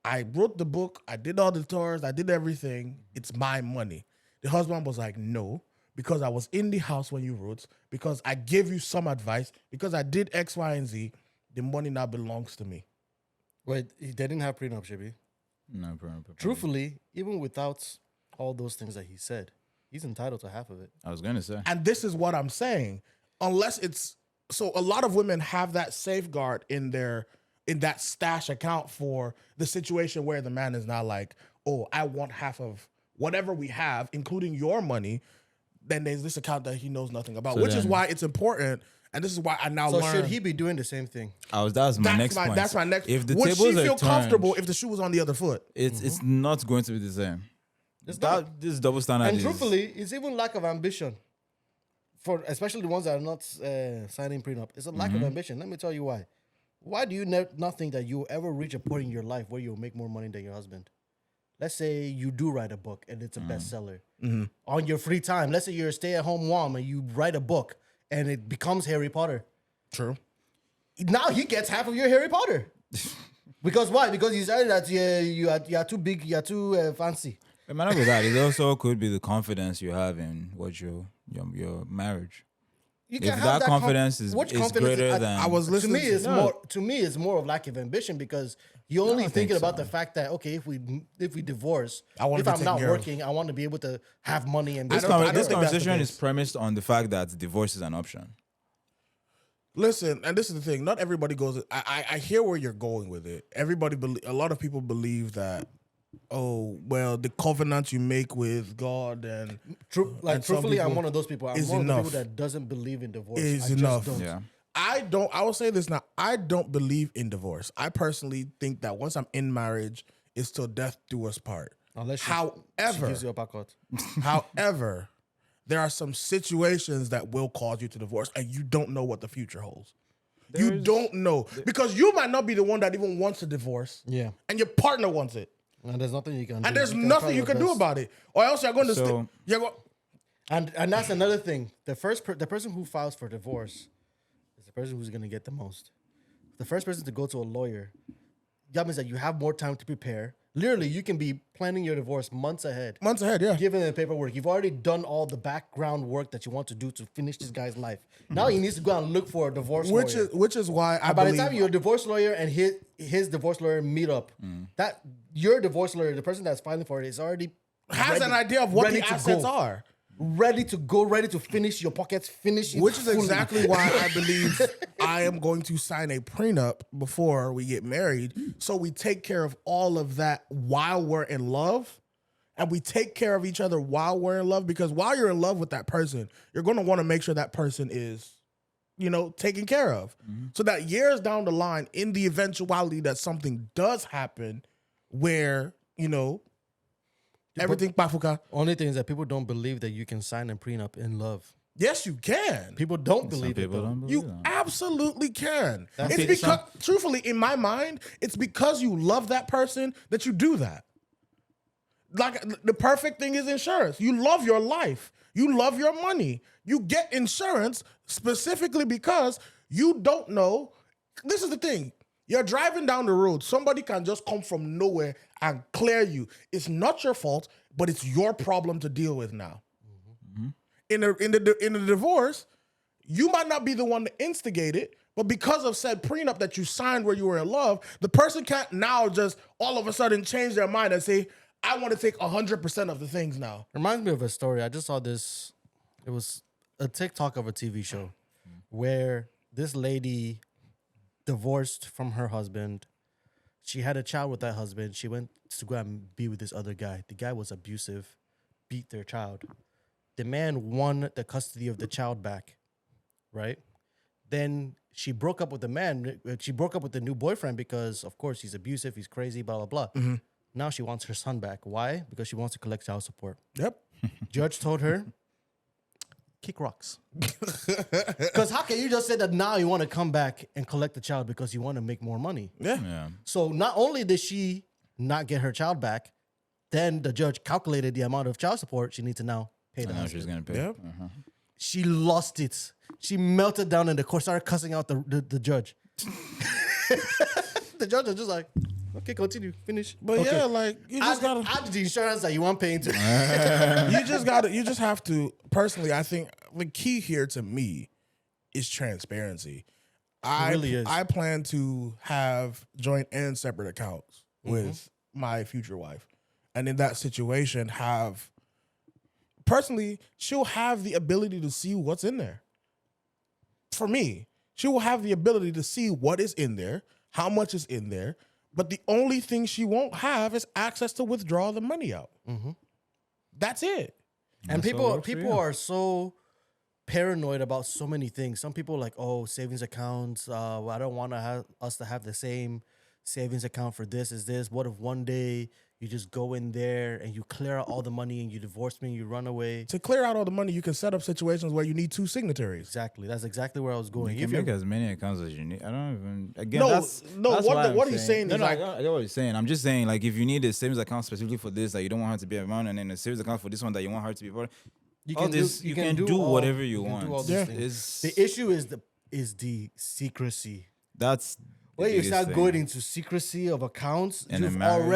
I wrote the book. I did all the tours. I did everything. It's my money. The husband was like, no, because I was in the house when you wrote, because I gave you some advice, because I did X, Y, and Z, the money now belongs to me. Wait, they didn't have prenup, Shibi. No problem. Truthfully, even without all those things that he said, he's entitled to half of it. I was gonna say. And this is what I'm saying. Unless it's so, a lot of women have that safeguard in that stash account for the situation where the man is not like, oh, I want half of whatever we have, including your money. Then there's this account that he knows nothing about, So which is then- why it's important. And this is why I now So learn. should he be doing the same thing? That's my next point. That's my next. If the Would tables she are feel turned, comfortable if the shoe was on the other foot? it's not going to be the same. This double standard And is truthfully, it's even lack of ambition. For especially the ones that are not signing prenup. It's a lack of ambition. Let me tell you why. Why do you not think that you'll ever reach a point in your life where you'll make more money than your husband? Let's say you do write a book and it's a bestseller. On your free time, let's say you're a stay-at-home mom and you write a book and it becomes Harry Potter. True. Now he gets half of your Harry Potter. Because why? Because he said that you are too big, you are too fancy. It might not be that. It also could be the confidence you have in what your marriage. You If can have that confidence is confidence greater than I was to listening me, it's more of lack of ambition because you're only think thinking about so. the fact that okay, if we divorce, I wanna if be I'm taken not care of. working, I want to be able to have money and this, I don't this think that's the conversation case. is premised on the fact that divorce is an option. Listen, and this is the thing. Not everybody goes. I hear where you're going with it. A lot of people believe that. Oh well, the covenant you make with God and and some truthfully, I'm people one of those people. I'm is one of the enough. people that doesn't believe in divorce. Is I just enough. don't. Yeah. I will say this now. I don't believe in divorce. I personally think that once I'm in marriage, it's till death do us part. Unless she However, gives you a packet. however, there are some situations that will cause you to divorce, and you don't know what the future holds. You don't know because you might not be the one that even wants a divorce. Yeah, And your partner wants it. and there's nothing you can do. And there's You can nothing try you your can do best. about it, or else you're going to. So- And that's another thing. The person who files for divorce is the person who's gonna get the most. The first person to go to a lawyer, that means that you have more time to prepare. Literally, you can be planning your divorce months ahead. Months ahead, yeah. Given the paperwork, you've already done all the background work that you want to do to finish this guy's life. Now he needs to go and look for a divorce lawyer. Which is why I And by believe the time your divorce lawyer and his divorce lawyer meet up, that your divorce lawyer, the person that's filing for it, is already has ready- an idea of what ready the to assets go. are. Ready to go, ready to finish your pockets, finish it Which is fully. exactly why I believe I am going to sign a prenup before we get married. So we take care of all of that while we're in love. And we take care of each other while we're in love. Because while you're in love with that person, you're going to want to make sure that person is, taken care of. So that years down the line, in the eventuality that something does happen where, everything pafuka. Only thing is that people don't believe that you can sign a prenup in love. Yes, you can. People don't Some believe it. people Though. don't believe You that. absolutely can. That's It's it. because, truthfully, in my mind, it's because you love that person that you do that. Like the perfect thing is insurance. You love your life. You love your money. You get insurance specifically because you don't know. This is the thing. You're driving down the road. Somebody can just come from nowhere and clear you. It's not your fault, but it's your problem to deal with now. In the divorce, you might not be the one to instigate it, but because of said prenup that you signed where you were in love, the person can't now just all of a sudden change their mind and say, I want to take 100% of the things now. Reminds me of a story. I just saw this. It was a TikTok of a TV show where this lady divorced from her husband. She had a child with that husband. She went to go and be with this other guy. The guy was abusive, beat their child. The man won the custody of the child back, right? Then she broke up with the man. She broke up with the new boyfriend because, of course, he's abusive, he's crazy, blah, blah, blah. Now she wants her son back. Why? Because she wants to collect child support. Yep. Judge told her, kick rocks. Because how can you just say that now you want to come back and collect the child because you want to make more money? Yeah. So not only did she not get her child back, then the judge calculated the amount of child support she needs to now pay the I know husband. she's gonna pay. Yep. She lost it. She melted down in the court, started cussing out the judge. The judge was just like, Okay, continue. Finish. But okay. yeah, like you just gotta. add the insurance that you want paying to. You just have to. Personally, I think the key here to me is transparency. really is. I plan to have joint and separate accounts with my future wife, and in that situation, she'll have the ability to see what's in there. For me, she will have the ability to see what is in there, how much is in there. But the only thing she won't have is access to withdraw the money out. That's it. And That's what people works for you. are so paranoid about so many things. Some people are like, oh, savings accounts. I don't want us to have the same savings account for this. Is this? What if one day you just go in there and you clear out all the money and you divorce me and you run away? To clear out all the money, you can set up situations where you need 2 signatories. Exactly. That's exactly where I was going. You If can you're make as many accounts as you need. I don't even. Again, No, that's no, That's what why the- I'm what he's saying no, is no, like- I get what he's saying. I'm just saying, like, if you need a savings account specifically for this, like, you don't want her to be around, and then a savings account for this one that you want her to be part of. You all can do- this, you you can can do do all- whatever you you can want. do all these Yeah. It's- the issue is the secrecy. That's the When you biggest start thing. going into secrecy of accounts, In a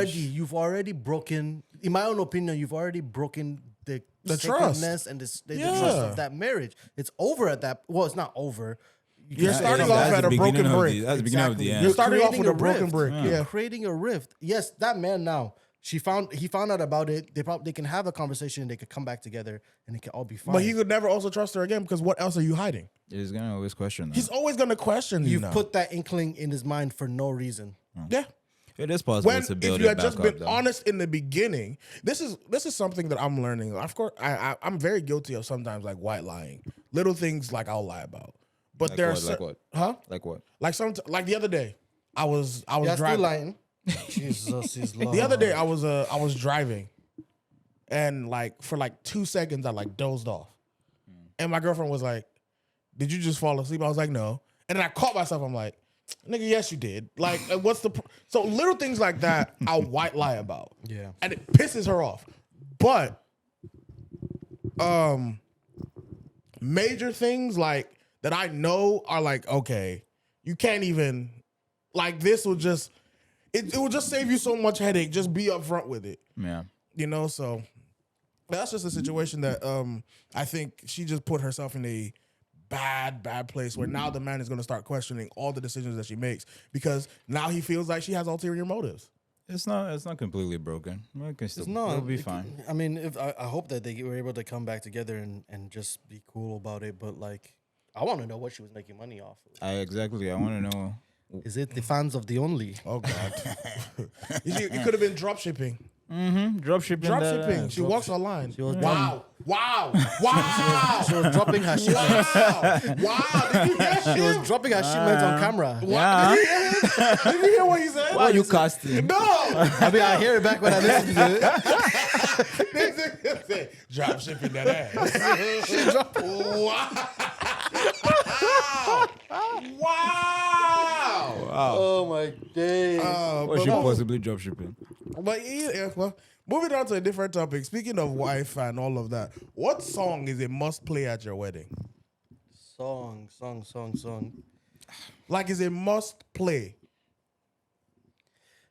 you've already broken. In my own opinion, you've already broken the trust. sacredness and the Yeah. trust of that marriage. It's over at that. Well, it's not over. You're can- starting That's off the at a beginning broken of brick. That's the beginning of the Exactly. end. You're starting off creating with a a broken rift. brick. You're Yeah. creating a rift. Yes, that man now. He found out about it. They can have a conversation. They could come back together, and it can all be fine. But he could never also trust her again because what else are you hiding? He's gonna always question that. He's always going to question you You've now. put that inkling in his mind for no reason. Yeah. It is possible When to build if you it had back just up, been though. honest in the beginning, this is something that I'm learning. Of course, I'm very guilty of sometimes like white lying, little things like I'll lie about. But Like there what? are Like what? Huh? Like what? Like the other day, I was Yeah, still driving. lying. Jesus is Lord. The other day I was driving, and like for like 2 seconds I like dozed off, and my girlfriend was like, "Did you just fall asleep?" I was like, "No," and then I caught myself. I'm like, "Nigga, yes you did." Like, what's the so little things like that I'll white lie about, Yeah. and it pisses her off, but major things like that I know are like, okay, you can't even like this will just it will just save you so much headache. Just be upfront with it. Yeah. You know, so that's just a situation that I think she just put herself in a bad place where now the man is going to start questioning all the decisions that she makes because now he feels like she has ulterior motives. It's not completely broken. It can still, It's not. it'll be it- fine. I mean, if I hope that they were able to come back together and just be cool about it. But like, I want to know what she was making money off of. I want to know. Is it the fans of the only? Oh God, it could have been drop shipping. Drop shipping. Drop shipping. She walks online. was Wow. Wow. She was dropping her shipments. Wow. Wow. Did you hear She was dropping her shipments on camera. Yeah. Did you hear what he said? Why are you casting? No. I mean, I hear it back when I listen to it. Drop shipping that ass. Wow. Oh my days. Or she possibly drop shipping. But yeah, well, moving on to a different topic. Speaking of wife and all of that, what song is a must play at your wedding? Song. Like, is a must play?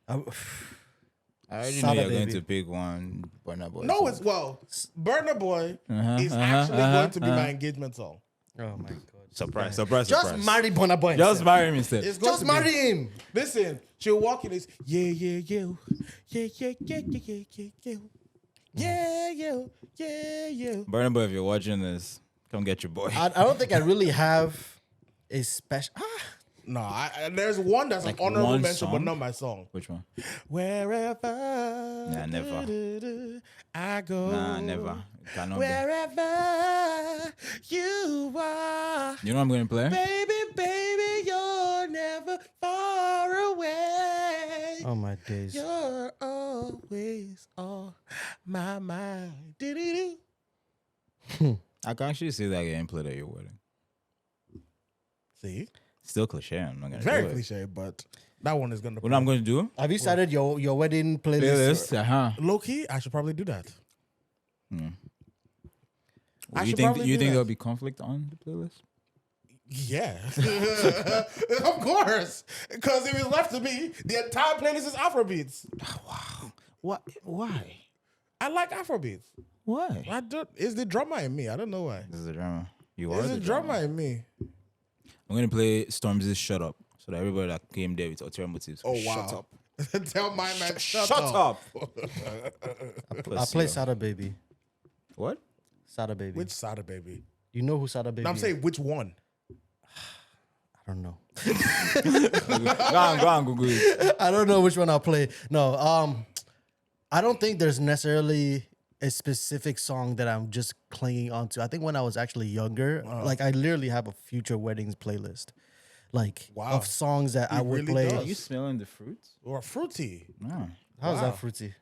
I already Sada know you're going Baby. to pick one. Burna Boy No, song. it's Burna Boy is actually going to be my engagement song. Oh my god. Surprise. Just marry Burna Boy. Just marry him instead. It's going Just to be- marry him. Listen, she'll walk in this. Yeah, yeah, yeah, yeah, yeah, yeah, yeah, yeah, yeah, yeah, yeah, yeah, yeah. Burna Boy, if you're watching this, come get your boy. I don't think I really have a special. No, there's one that's Like an honorable one mention, but song? not my song. Which one? Wherever never. I go, Nah, never. Cannot be. wherever you are, You know what I'm going to play? baby, you're never far away. Oh my days. You're always on my mind. Do-do-do. I can actually see that getting played at your wedding. See, Still cliche. I'm not going to very do it. cliche, but that one is gonna. What I'm going to do? Have you started your wedding playlist? Playlist. Low key, I should probably do that. I You should think probably do that. there'll be conflict on the playlist? Yeah, of course. Because if it's left to me, the entire playlist is Afrobeats. What? Why? I like Afrobeats. Why? I don't. It's the drummer in me. I don't know why. This is a drama. You are It's the the drummer in me. I'm gonna play Stormzy's "Shut Up" so that everybody that came there with ulterior motives. Oh Shut wow! up. Tell my man, shut Shut up. I play Sada Baby. What? Sada Baby. Which Sada Baby? You know who Sada Baby No, I'm is? saying which one? I don't know. Go on, Google it. I don't know which one I'll play. No, I don't think there's necessarily a specific song that I'm just clinging onto. I think when I was actually younger, like I literally have a future weddings playlist, like Wow. of songs that He I would really play. does. Are you smelling the fruits? Or fruity? No. How's Wow. that fruity?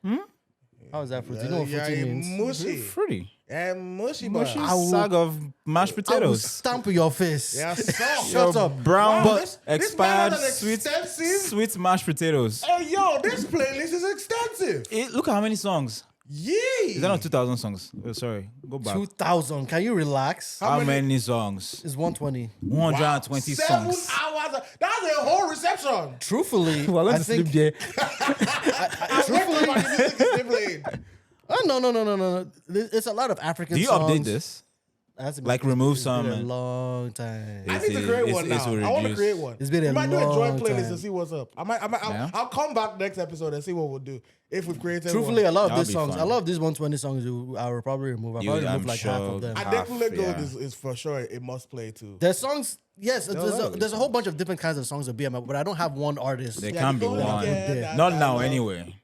How's that fruity? You know what Yeah, fruity yeah, means? mushy. Fruity. And mushy, Mushy boy. sack of mashed I will potatoes. stamp your face. Yeah, soft. Shut up. Brown, Wow, this expired, man has an sweet, extensive- sweet mashed potatoes. Hey, yo, this playlist is extensive. Look at how many songs. Yee. Is that not 2,000 songs? Oh, sorry. Go back. 2000. Can you relax? How many songs? It's 120. 120 7 songs. hours. That's a whole reception. Truthfully, Well, I let's think. sleep there. Truthfully, my music is still playing. Oh no. It's a lot of African Do you songs. update this? That's been- Like remove it's some been a and- long time. I need to create one now. it's I want to reduced. create one. It's been a we might do a joint long playlist time. and see what's up. Yeah. I'll come back next episode and see what we'll do if we've created Truthfully, one. a lot of That'll these be songs, fun. a lot of these 120 songs, I will probably remove. I'll probably I'm remove like half sure. of them. I definitely half, go yeah. is for sure. It must play too. There's songs, yes, love it. there's a whole bunch of different kinds of songs of BMF, but I don't have one artist. There Yeah, can't be you go one. again, Not that now, love. anyway.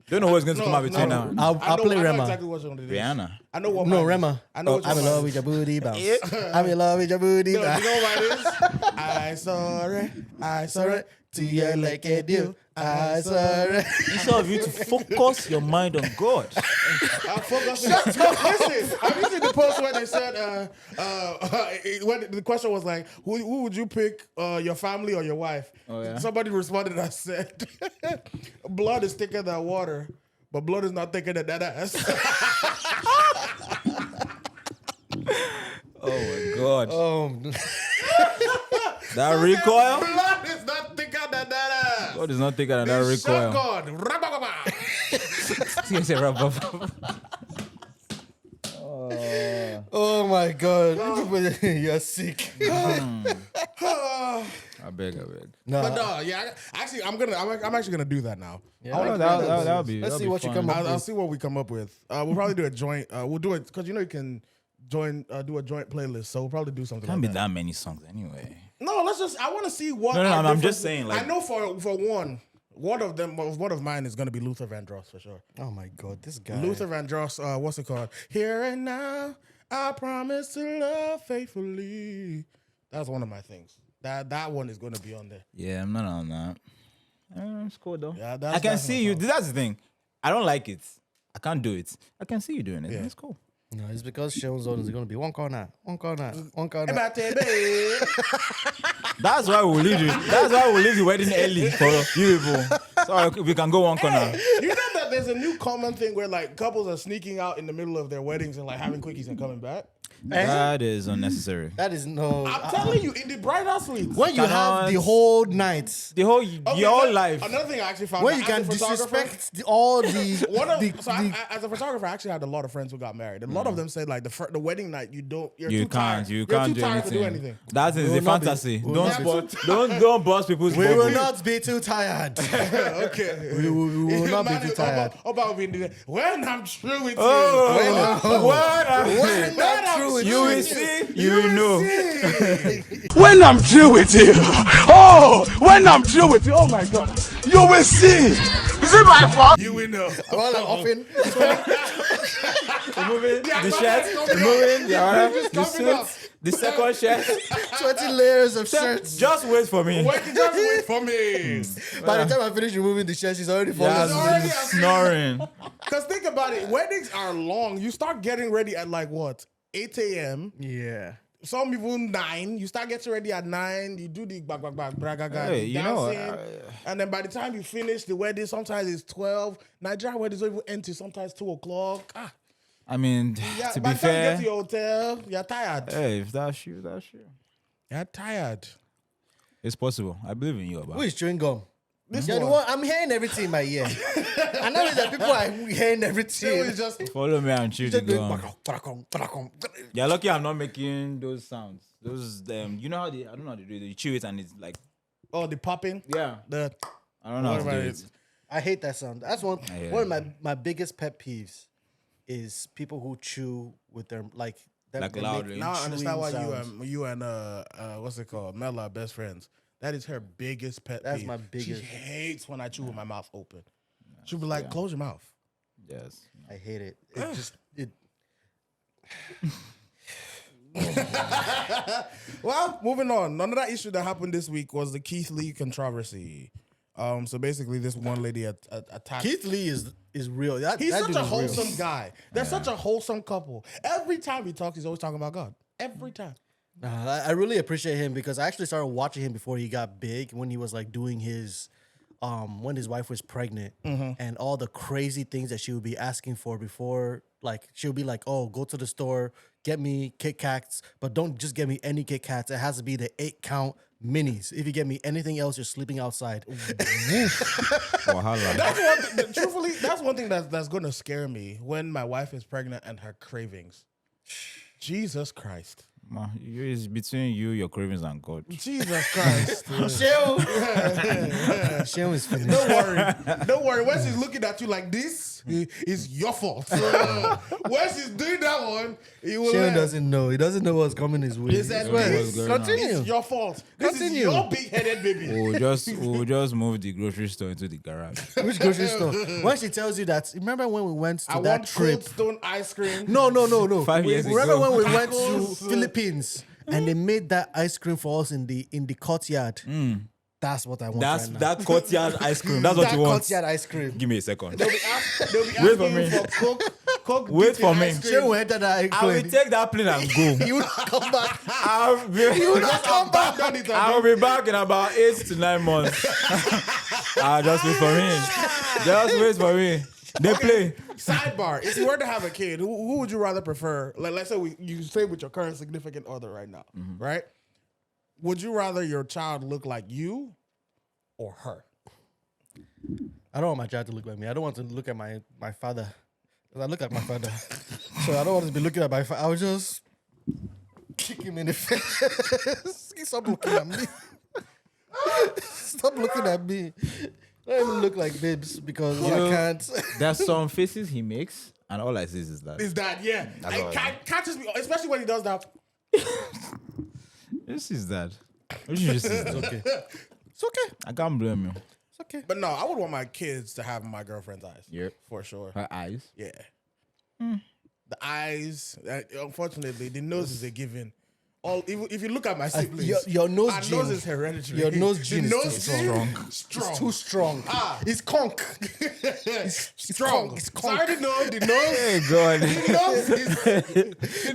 Don't know what's going to come out between now. I'll play I know Rema. exactly what you're going to do. Rihanna. I know what No, mine is. Rema. I know what I'm in your love mine with is. your booty bounce. I'm in love with your booty No, you bounce. know what it is? I saw it. To you like a deal. I saw it. Instead of you to focus your mind on God. I focus. Listen, have you seen the post where they said, when the question was like, who would you pick, your family or your wife? Oh, yeah? Somebody responded and said, blood is thicker than water, but blood is not thicker than that ass. Oh my God. Oh, That recoil? Blood is not thicker than that ass. God is not thicker than that The recoil. shotgun. Rabababa. Yes, yeah, rub, rub. oh my God. You're sick. I beg. No, But no, yeah. Actually, I'm actually gonna do that now. yeah, Oh, that'll be. Let's that'll see be what you fun. come up I'll with. see what we come up with. We'll probably do a joint. We'll do it because you can join, do a joint playlist. So we'll probably do something. Can't like be that. that many songs anyway. No, let's just. I want to see what. No, our I'm just differences- saying, like- I know for one of them, one of mine is gonna be Luther Vandross for sure. Oh my God, this guy. Luther Vandross. What's it called? Here and now, I promise to love faithfully. That's one of my things. That one is gonna be on there. Yeah, I'm not on that. It's cool though. Yeah, I can that's see my you. fault. That's the thing. I don't like it. I can't do it. I can see you doing it. Yeah. It's cool. No, it's because Sean Zone is going to be one corner. That's why we'll leave you. That's why we'll leave the wedding early for you people. So we can go one corner. You know that there's a new common thing where like couples are sneaking out in the middle of their weddings and like having quickies and coming back. That is unnecessary. That is no. I'm telling you, in the bridal suites. when you have the cannot- whole night, The whole Okay, your whole that- life. Another thing I actually found where out you as can a photographer- disrespect all the. One of, the, so the as a photographer, I actually had a lot of friends who got married. A lot of them said like the wedding night, you're You too can't. tired. You You're can't too do tired anything. to do anything. That is will a not be- fantasy. will Don't not be spoil. Don't burst people's we will bubble. not be too tired. Okay. we will not be too tired. About being there. When I'm through with Oh, what? When I'm through with You will see. You will know. When I'm through with you, when I'm through with you, oh my God, you will see. Is it my fault? you will know. Well, often. Removing Yeah, the my shirt. man's coming Removing up. the It's coming up. suit. The second shirt. 20 layers of shirts. Just wait for me. Just wait for me. By the time I finish removing the shirt, she's already falling Yeah, asleep. already snoring. Because think about it, weddings are long. You start getting ready at like what? 8 a.m. Yeah. Some people 9. You start getting ready at 9. You do the bragaga, Hey, you know, dancing, and then by the time you finish the wedding, sometimes it's 12. Nigerian weddings don't even end till sometimes 2 o'clock. I mean, Yeah, to by be the time you get fair, to your hotel, you're tired. hey, if that's you, that's you. You're tired. It's possible. I believe in you, Who Abba. is chewing gum? This You're the one. one. I'm hearing everything in my ear. I know that people are hearing everything. It's just Follow me and chew the Just doing gum. You're lucky I'm not making those sounds. Those you know how they, I don't know how they do it. You chew it and it's like, the popping. yeah. The I don't know how to do whatever it it. is. I hate that sound. That's one hear one of my biggest pet peeves is people who chew with their like they loudly. make Now I understand why chewing you and what's it called, Mela are best friends. That is her biggest pet That's peeve. my biggest- She hates when I chew with my mouth open. She'll be like, "Close your mouth." Yes. I hate it. It just it. Well, moving on. Another issue that happened this week was the Kieth Lee controversy. So basically, this one lady attacked. Kieth Lee is real. He's that such dude a is real. wholesome guy. They're such a wholesome couple. Every time he talks, he's always talking about God. Every time. I really appreciate him because I actually started watching him before he got big when he was like doing his when his wife was pregnant and all the crazy things that she would be asking for before, like she would be like, oh, go to the store, get me Kit Kats, but don't just get me any Kit Kats. It has to be the 8-count minis. If you get me anything else, you're sleeping outside. Wahala. That's one thing, truthfully, that's one thing that's going to scare me when my wife is pregnant and her cravings. Jesus Christ. Ma, it's between you, your cravings, and God. Jesus Christ. Sheol is finished. Don't worry. Don't worry. When she's looking at you like this, it's your fault. When she's doing that one, he will Sheol doesn't know. He doesn't know what's coming his way. He said, Well, this, going on? continue. it's your fault. This Continue. is your big-headed baby. We'll just move the grocery store into the garage. Which grocery store? When she tells you that, remember when we went to I that want trip? Cold Stone ice cream. No. 5 years Remember ago. when we went to Tacos. Philippines and they made that ice cream for us in the courtyard? That's what I want That's right now. that courtyard ice cream. That's what that you want. courtyard ice cream. Give me a second. They'll be Wait for asking me. you for Coke Wait dipped in for me. ice cream. She went to that ice I will cream. take that plane and go. You will not come back. I'll be, Just come back. Done it, I'll be back in about 8 to 9 months. Just wait for me. Just wait for me. They play. Sidebar: if you were to have a kid, who would you rather prefer? Like, let's say you stay with your current significant other right now, right? Would you rather your child look like you or her? I don't want my child to look like me. I don't want to look at my father. Because I look like my father. So I don't want to be looking at my father. I would just kick him in the face. Stop looking at me. Stop looking at me. Don't even look like babes because I can't. There's some faces he makes, and all I see is that. Is that yeah? That's I all I can't just be, especially when he does that. This is that. Which is just It's okay. It's okay. I can't blame you. It's okay. But no, I would want my kids to have my girlfriend's eyes. Yep. For sure. Her eyes. Yeah. The eyes, unfortunately, the nose is a given. If you look at my siblings, your nose our gene- nose is hereditary. your nose The gene is nose too gene, strong. It's too strong. Ah. It's conk. strong. It's So I already know the nose. Hey God. The nose is,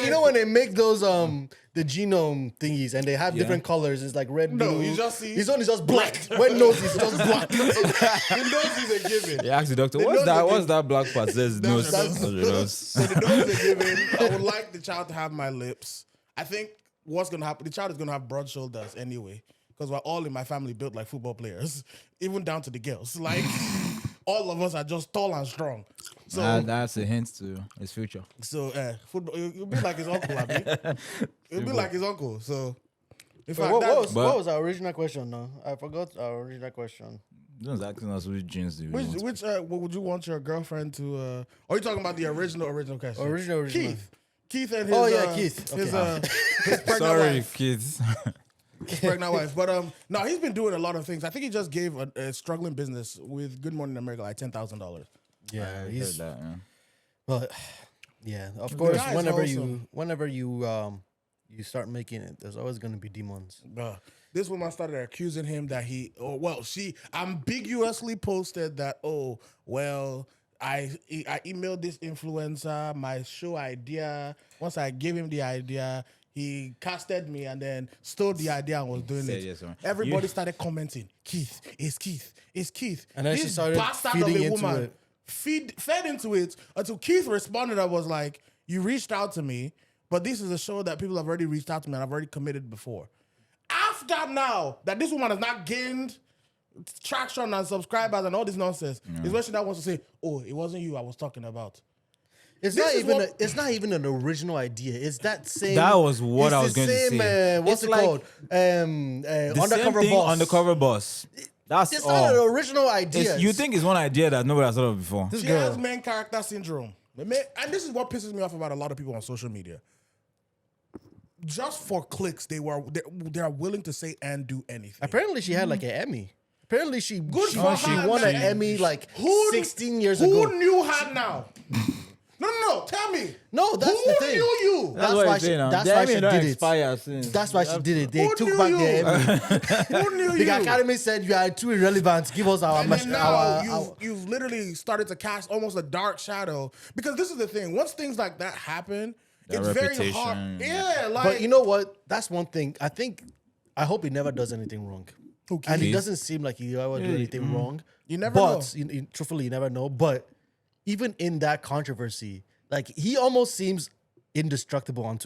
You know when they make those the genome thingies and they have different colors. It's like red, No, blue. you just see- His own is just black. When nose is just black. the nose is a given. He asked the doctor, The what's nose that? is What's that black part? Says nose. your That's nose. your nose. So the nose is a given. I would like the child to have my lips. I think what's gonna happen, the child is gonna have broad shoulders anyway. Because we're all in my family built like football players, even down to the girls. Like all of us are just tall and strong. So That's a hint to his future. football, it'll be like his uncle, Abi. It'll be like his uncle. So in fact, What was our original question? No, I forgot our original question. Jones asking us which jeans do you want? which what would you want your girlfriend to? Are you talking about the original question? Original. Keith and his. Keith. His, Okay. his pregnant Sorry, wife. kids. His pregnant wife. But no, he's been doing a lot of things. I think he just gave a struggling business with Good Morning America like $10,000. Yeah, I heard he's that, yeah. well. Yeah, of course. guy's Whenever you start making it, there's always going to be demons. This woman started accusing him that she ambiguously posted that, I emailed this influencer my show idea. Once I gave him the idea, he casted me and then stole the idea and was doing Said it. yes, man. Everybody started commenting, Keith, it's Keith. And then she This started bastard feeding of a into woman it. fed into it until Keith responded and was like, you reached out to me, But this is a show that people have already reached out to me and I've already committed before. After now that this woman has not gained traction and subscribers and all this nonsense, is when she now wants to say, "Oh, it wasn't you I was talking about." It's not even an original idea. It's that same. That was what it's I was the going to same, say. What's It's it called? The Undercover same thing, Boss. Undercover Boss. That's It's all. not an original idea. You think it's one idea that nobody has thought of before. She has main character syndrome. And this is what pisses me off about a lot of people on social media. Just for clicks, they are willing to say and do anything. Apparently, she had like an Emmy. Apparently, she for her, won an man. Emmy like 16 years who ago. Who knew her now? No. Tell me. No, that's who the thing. Who knew you? That's what why I'm she. saying now. That's The why Emmy she don't did it. expire since. That's why she did it. They Who took knew back you? the Emmy. Who knew The you? Academy said you are too irrelevant. Give us our And then now our you've literally started to cast almost a dark shadow, because this is the thing. Once things like that happen, That it's very hard. reputation. Yeah, like But you know what? That's one thing. I hope he never does anything wrong. And it Keith? doesn't seem like he ever do anything wrong. You never but, know. truthfully, you never know. But even in that controversy, like he almost seems indestructible on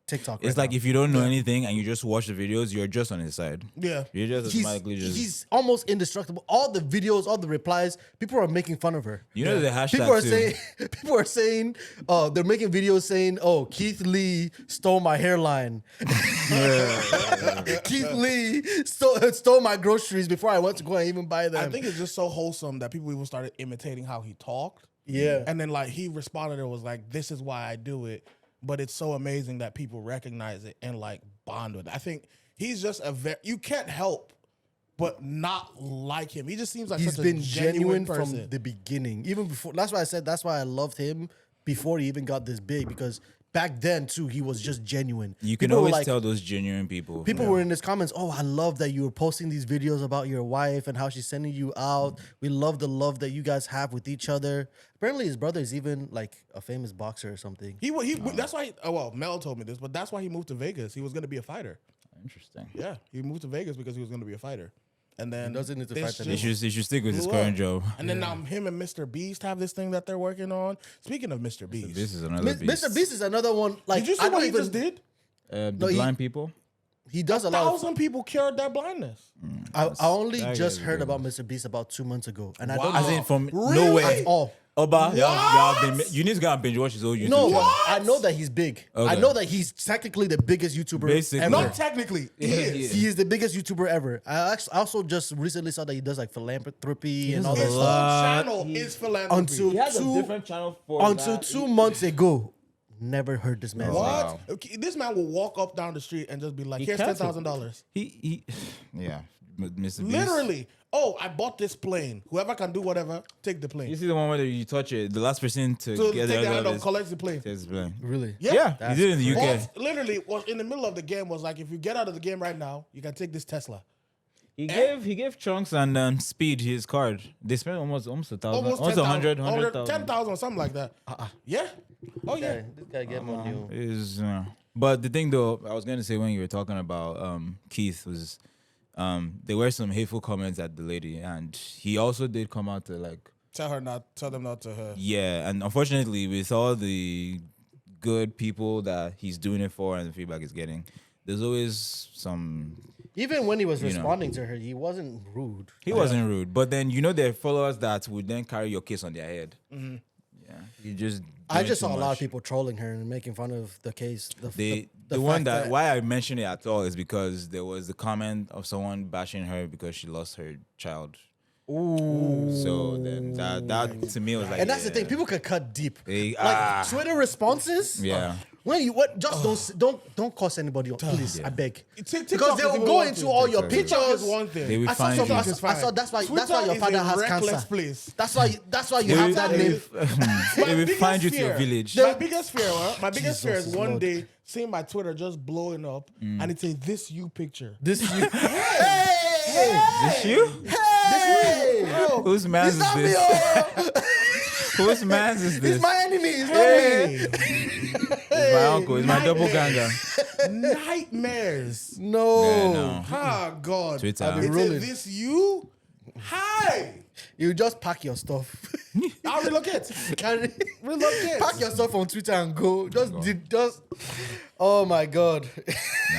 TikTok. It's right like now. if you don't know anything and you just watch the videos, you're just on his side. Yeah. You're just automatically he's almost indestructible. All the videos, all the replies, people are making fun of her. You know the hashtag People are too. saying, they're making videos saying, "Oh, Kieth Lee stole my hairline. Kieth Lee stole my groceries before I went to go and even buy them." I think it's just so wholesome that people even started imitating how he talked. Yeah. And then like he responded and was like, "This is why I do it." But it's so amazing that people recognize it and like bond with it. I think he's just you can't help but not like him. He just seems like He's such been a genuine person. from the beginning, even before. That's why I said that's why I loved him before he even got this big, because back then too he was just genuine. You can People were always tell those genuine people. People were in his comments, "Oh, I love that you were posting these videos about your wife and how she's sending you out. We love the love that you guys have with each other." Apparently, his brother is even like a famous boxer or something. That's why. Mel told me this, but that's why he moved to Vegas. He was going to be a fighter. Interesting. Yeah, he moved to Vegas because he was going to be a fighter. And then He doesn't need to this fight He just should stick with his blew current up. job. And then now him and Mr. Beast have this thing that they're working on. Speaking of Mr. Beast, This is another beast. Mr. Beast is another one. Like, did you see I don't what he even just did? The No, he- blind people. He does a lot. 1,000 people cured their blindness. I only that just guy's heard good. about Mr. Beast about 2 months ago, and I Wow. don't As know in from Really? nowhere. at all. Oba, What? you need to go and binge watch his old YouTube No, channel. I know that he's big. Okay. I know that he's technically the biggest YouTuber Basically. ever. Not technically. He is. He is the biggest YouTuber ever. I also just recently saw that he does like philanthropy and all His that whole stuff. channel is philanthropy. Until 2 months ago, never heard this man. What? Wow. Okay, this man will walk up down the street and just be like, "Here's canceled. $10,000." He yeah, Mr. Beast. Literally. Oh, I bought this plane. Whoever can do whatever, take the plane. You see the one where you touch it, the last person to So get take the the hand other up, collect the plane. takes the plane. Really? Yeah, he did it in the UK. Boss literally was in the middle of the game. Was like, if you get out of the game right now, you can take this Tesla. He gave Chunks and Speed his card. They spent almost 1,000, almost 10,000, 100,000. 10,000, something like that. Yeah. Oh yeah. This guy get money. Is but the thing though, I was gonna say when you were talking about Keith was there were some hateful comments at the lady, and he also did come out to like Tell them not to her. yeah, and unfortunately with all the good people that he's doing it for and the feedback he's getting, there's always some. Even when he was You know. responding to her, he wasn't rude. He wasn't rude, but then there are followers that would then carry your case on their head. Yeah, you just. I doing just too saw a lot of much. people trolling her and making fun of the case. The the one fact that why I mentioned it at all is because there was the comment of someone bashing her because she lost her child. Ooh. So then that to me was like, and that's the yeah. thing, people can cut deep. They- Like Twitter responses. Yeah. When you just don't cuss anybody, please. I beg. TikTok Because they is will even go one into thing. all your TikTok pictures. is one thing. They will I saw find something. you. I saw that's why your Twitter father is a has reckless cancer. place. That's why you They have will, that they name. will- they will biggest find you to your fear- village. My biggest fear, my biggest fear is Jesus one Lord. day seeing my Twitter just blowing up and it says this you picture. This is you. This you? Hey! Whose man is It's not me, this? oh. Whose man is this? He's my enemy. It's not me. It's my uncle. It's my doppelganger. Nightmares. No. Yeah, no. Ah, God. Twitter. It rolling. says this you? Hi. You just pack your stuff. I'll relocate. Relocate. Pack yourself on Twitter and go. Just. Oh my God.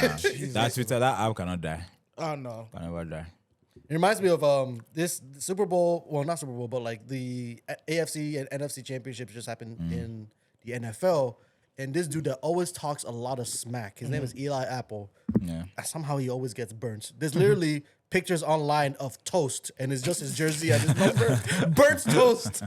Nah, that Twitter, that app cannot die. Oh no. Can never die. It reminds me of this Super Bowl. Well, not Super Bowl, but like the AFC and NFC championships just happened in the NFL. And this dude that always talks a lot of smack. His name is Eli Apple. Yeah. And somehow he always gets burnt. There's literally pictures online of toast, and it's just his jersey and his number. Burnt toast.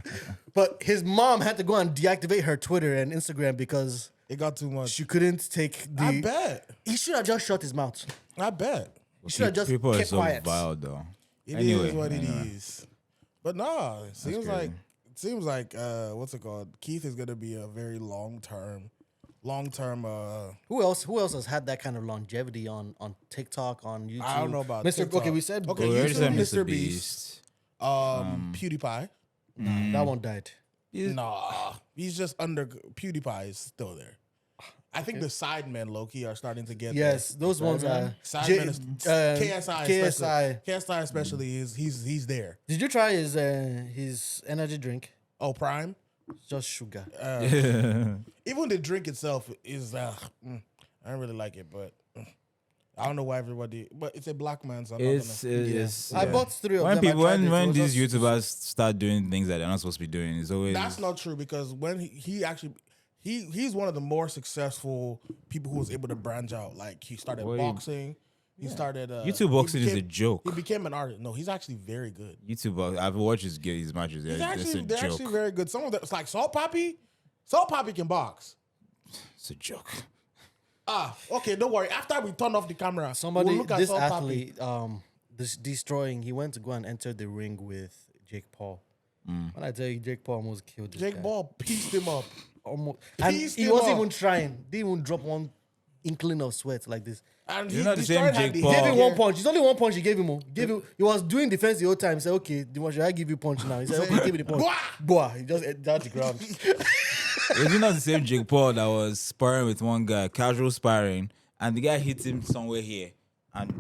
But his mom had to go and deactivate her Twitter and Instagram because It got too much. she couldn't take the. I bet. He should have just shut his mouth. I bet. He should have just People are kept so quiet. vile, though. It Anyway, is what anyway. it is. But no, it seems crazy. like what's it called? Keith is gonna be a very long term. Who else has had that kind of longevity on TikTok, on YouTube? I don't know about Mr. TikTok. Okay, we said Okay, We already YouTube, said Mr. Beast. PewDiePie. that one died. Nah, he's just under. PewDiePie is still there. I think the Sidemen low-key are starting to get Yes, those ones are. Sidemen is, KSI KSI. KSI especially is he's there. Did you try his energy drink? Oh, Prime. It's just sugar. Even the drink itself is I don't really like it, but I don't know why everybody. But it's a black man, so I'm It's I bought 3 of when them. people I tried it. It when was these just- YouTubers start doing things that they're not supposed to be doing, it's always That's not true because when he actually he's one of the more successful people who was able to branch out. Like he started Well, he- boxing. He started YouTube he boxing is a became- joke. He became an artist. No, he's actually very good. YouTube. I've watched his matches. He's It's actually a they're joke. actually very good. Some of them, it's like Salt Poppy. Salt Poppy can box. It's a joke. Okay, don't worry. After we turn off the camera, Somebody, we'll look at this Salt Poppy. athlete, this destroying. He went to go and enter the ring with Jake Paul. When I tell you, Jake Paul almost killed this Jake guy. Paul pieced him up. Almost, and Pieced he him wasn't up. even trying. Didn't even drop one inkling of sweat like this. And You're not the same destroyed Jake the Paul. Gave head him gear. one punch. It's only one punch he gave him. He was doing defense the whole time. He said, "Okay, should I give you punch now?" He said, "Okay, give me the punch." Boah! He just ate down the ground. Is it not the same Jake Paul that was sparring with one guy, casual sparring, and the guy hit him somewhere here? And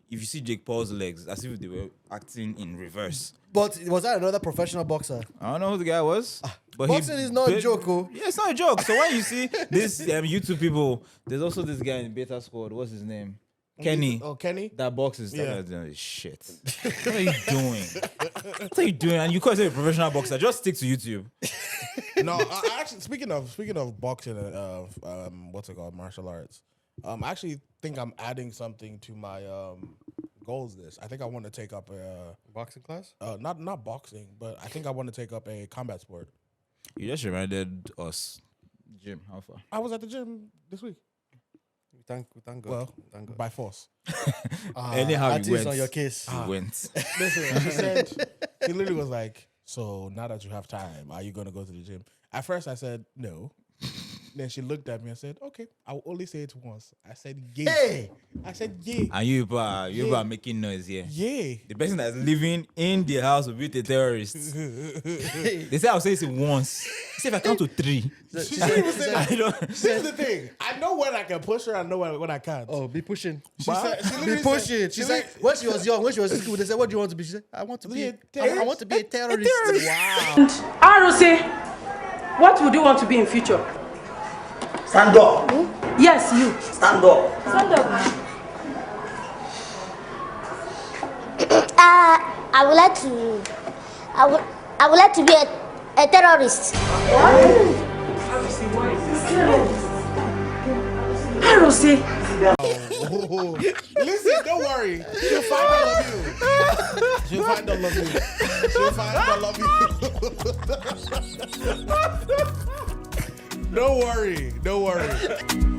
if you see Jake Paul's legs, as if they were acting in reverse. But was that another professional boxer? I don't know who the guy was. But Boxing is not a joke, oh. Yeah, it's not a joke. So when you see this YouTube people, there's also this guy in Beta Squad. What's his name? Kenny. Oh, Kenny. That boxes. Yeah. Shit. What are you doing? What are you doing? And you call yourself a professional boxer. Just stick to YouTube. No, I actually speaking of boxing and what's it called, martial arts. I actually think I'm adding something to my goals list. I think I want to take up a Boxing class? not boxing, but I think I want to take up a combat sport. You just reminded us. Jim, how far? I was at the gym this week. Thank God. Well, Thank God. by force. Anyhow, At you least went. on your case. You went. Listen, he said he literally was like, "So now that you have time, are you gonna go to the gym?" At first, I said no. Then she looked at me and said, "Okay, I will only say it once." I said, "Yeah." Hey! I said, "Yeah, And you are making noise here. yeah." The person that's living in the house will be a terrorist. They say I'll say it once. Say if I count to 3. She even said that. I don't. Here's the thing: I know when I can push her. I know when I can't. Oh, be pushing. She said, she Be literally pushing. said- She said, when she was young, when she was in school, they said, "What do you want to be?" She said, "I want to be a terrorist. I want to be a terrorist." Wow. ROC, what would you want to be in future? Stand up. Yes, you. Stand up. Stand up. I would like to. I would like to be a terrorist. ROC. Listen, don't worry. She'll find I love you. She'll find I love you. She'll find I love you. Don't worry. Don't worry.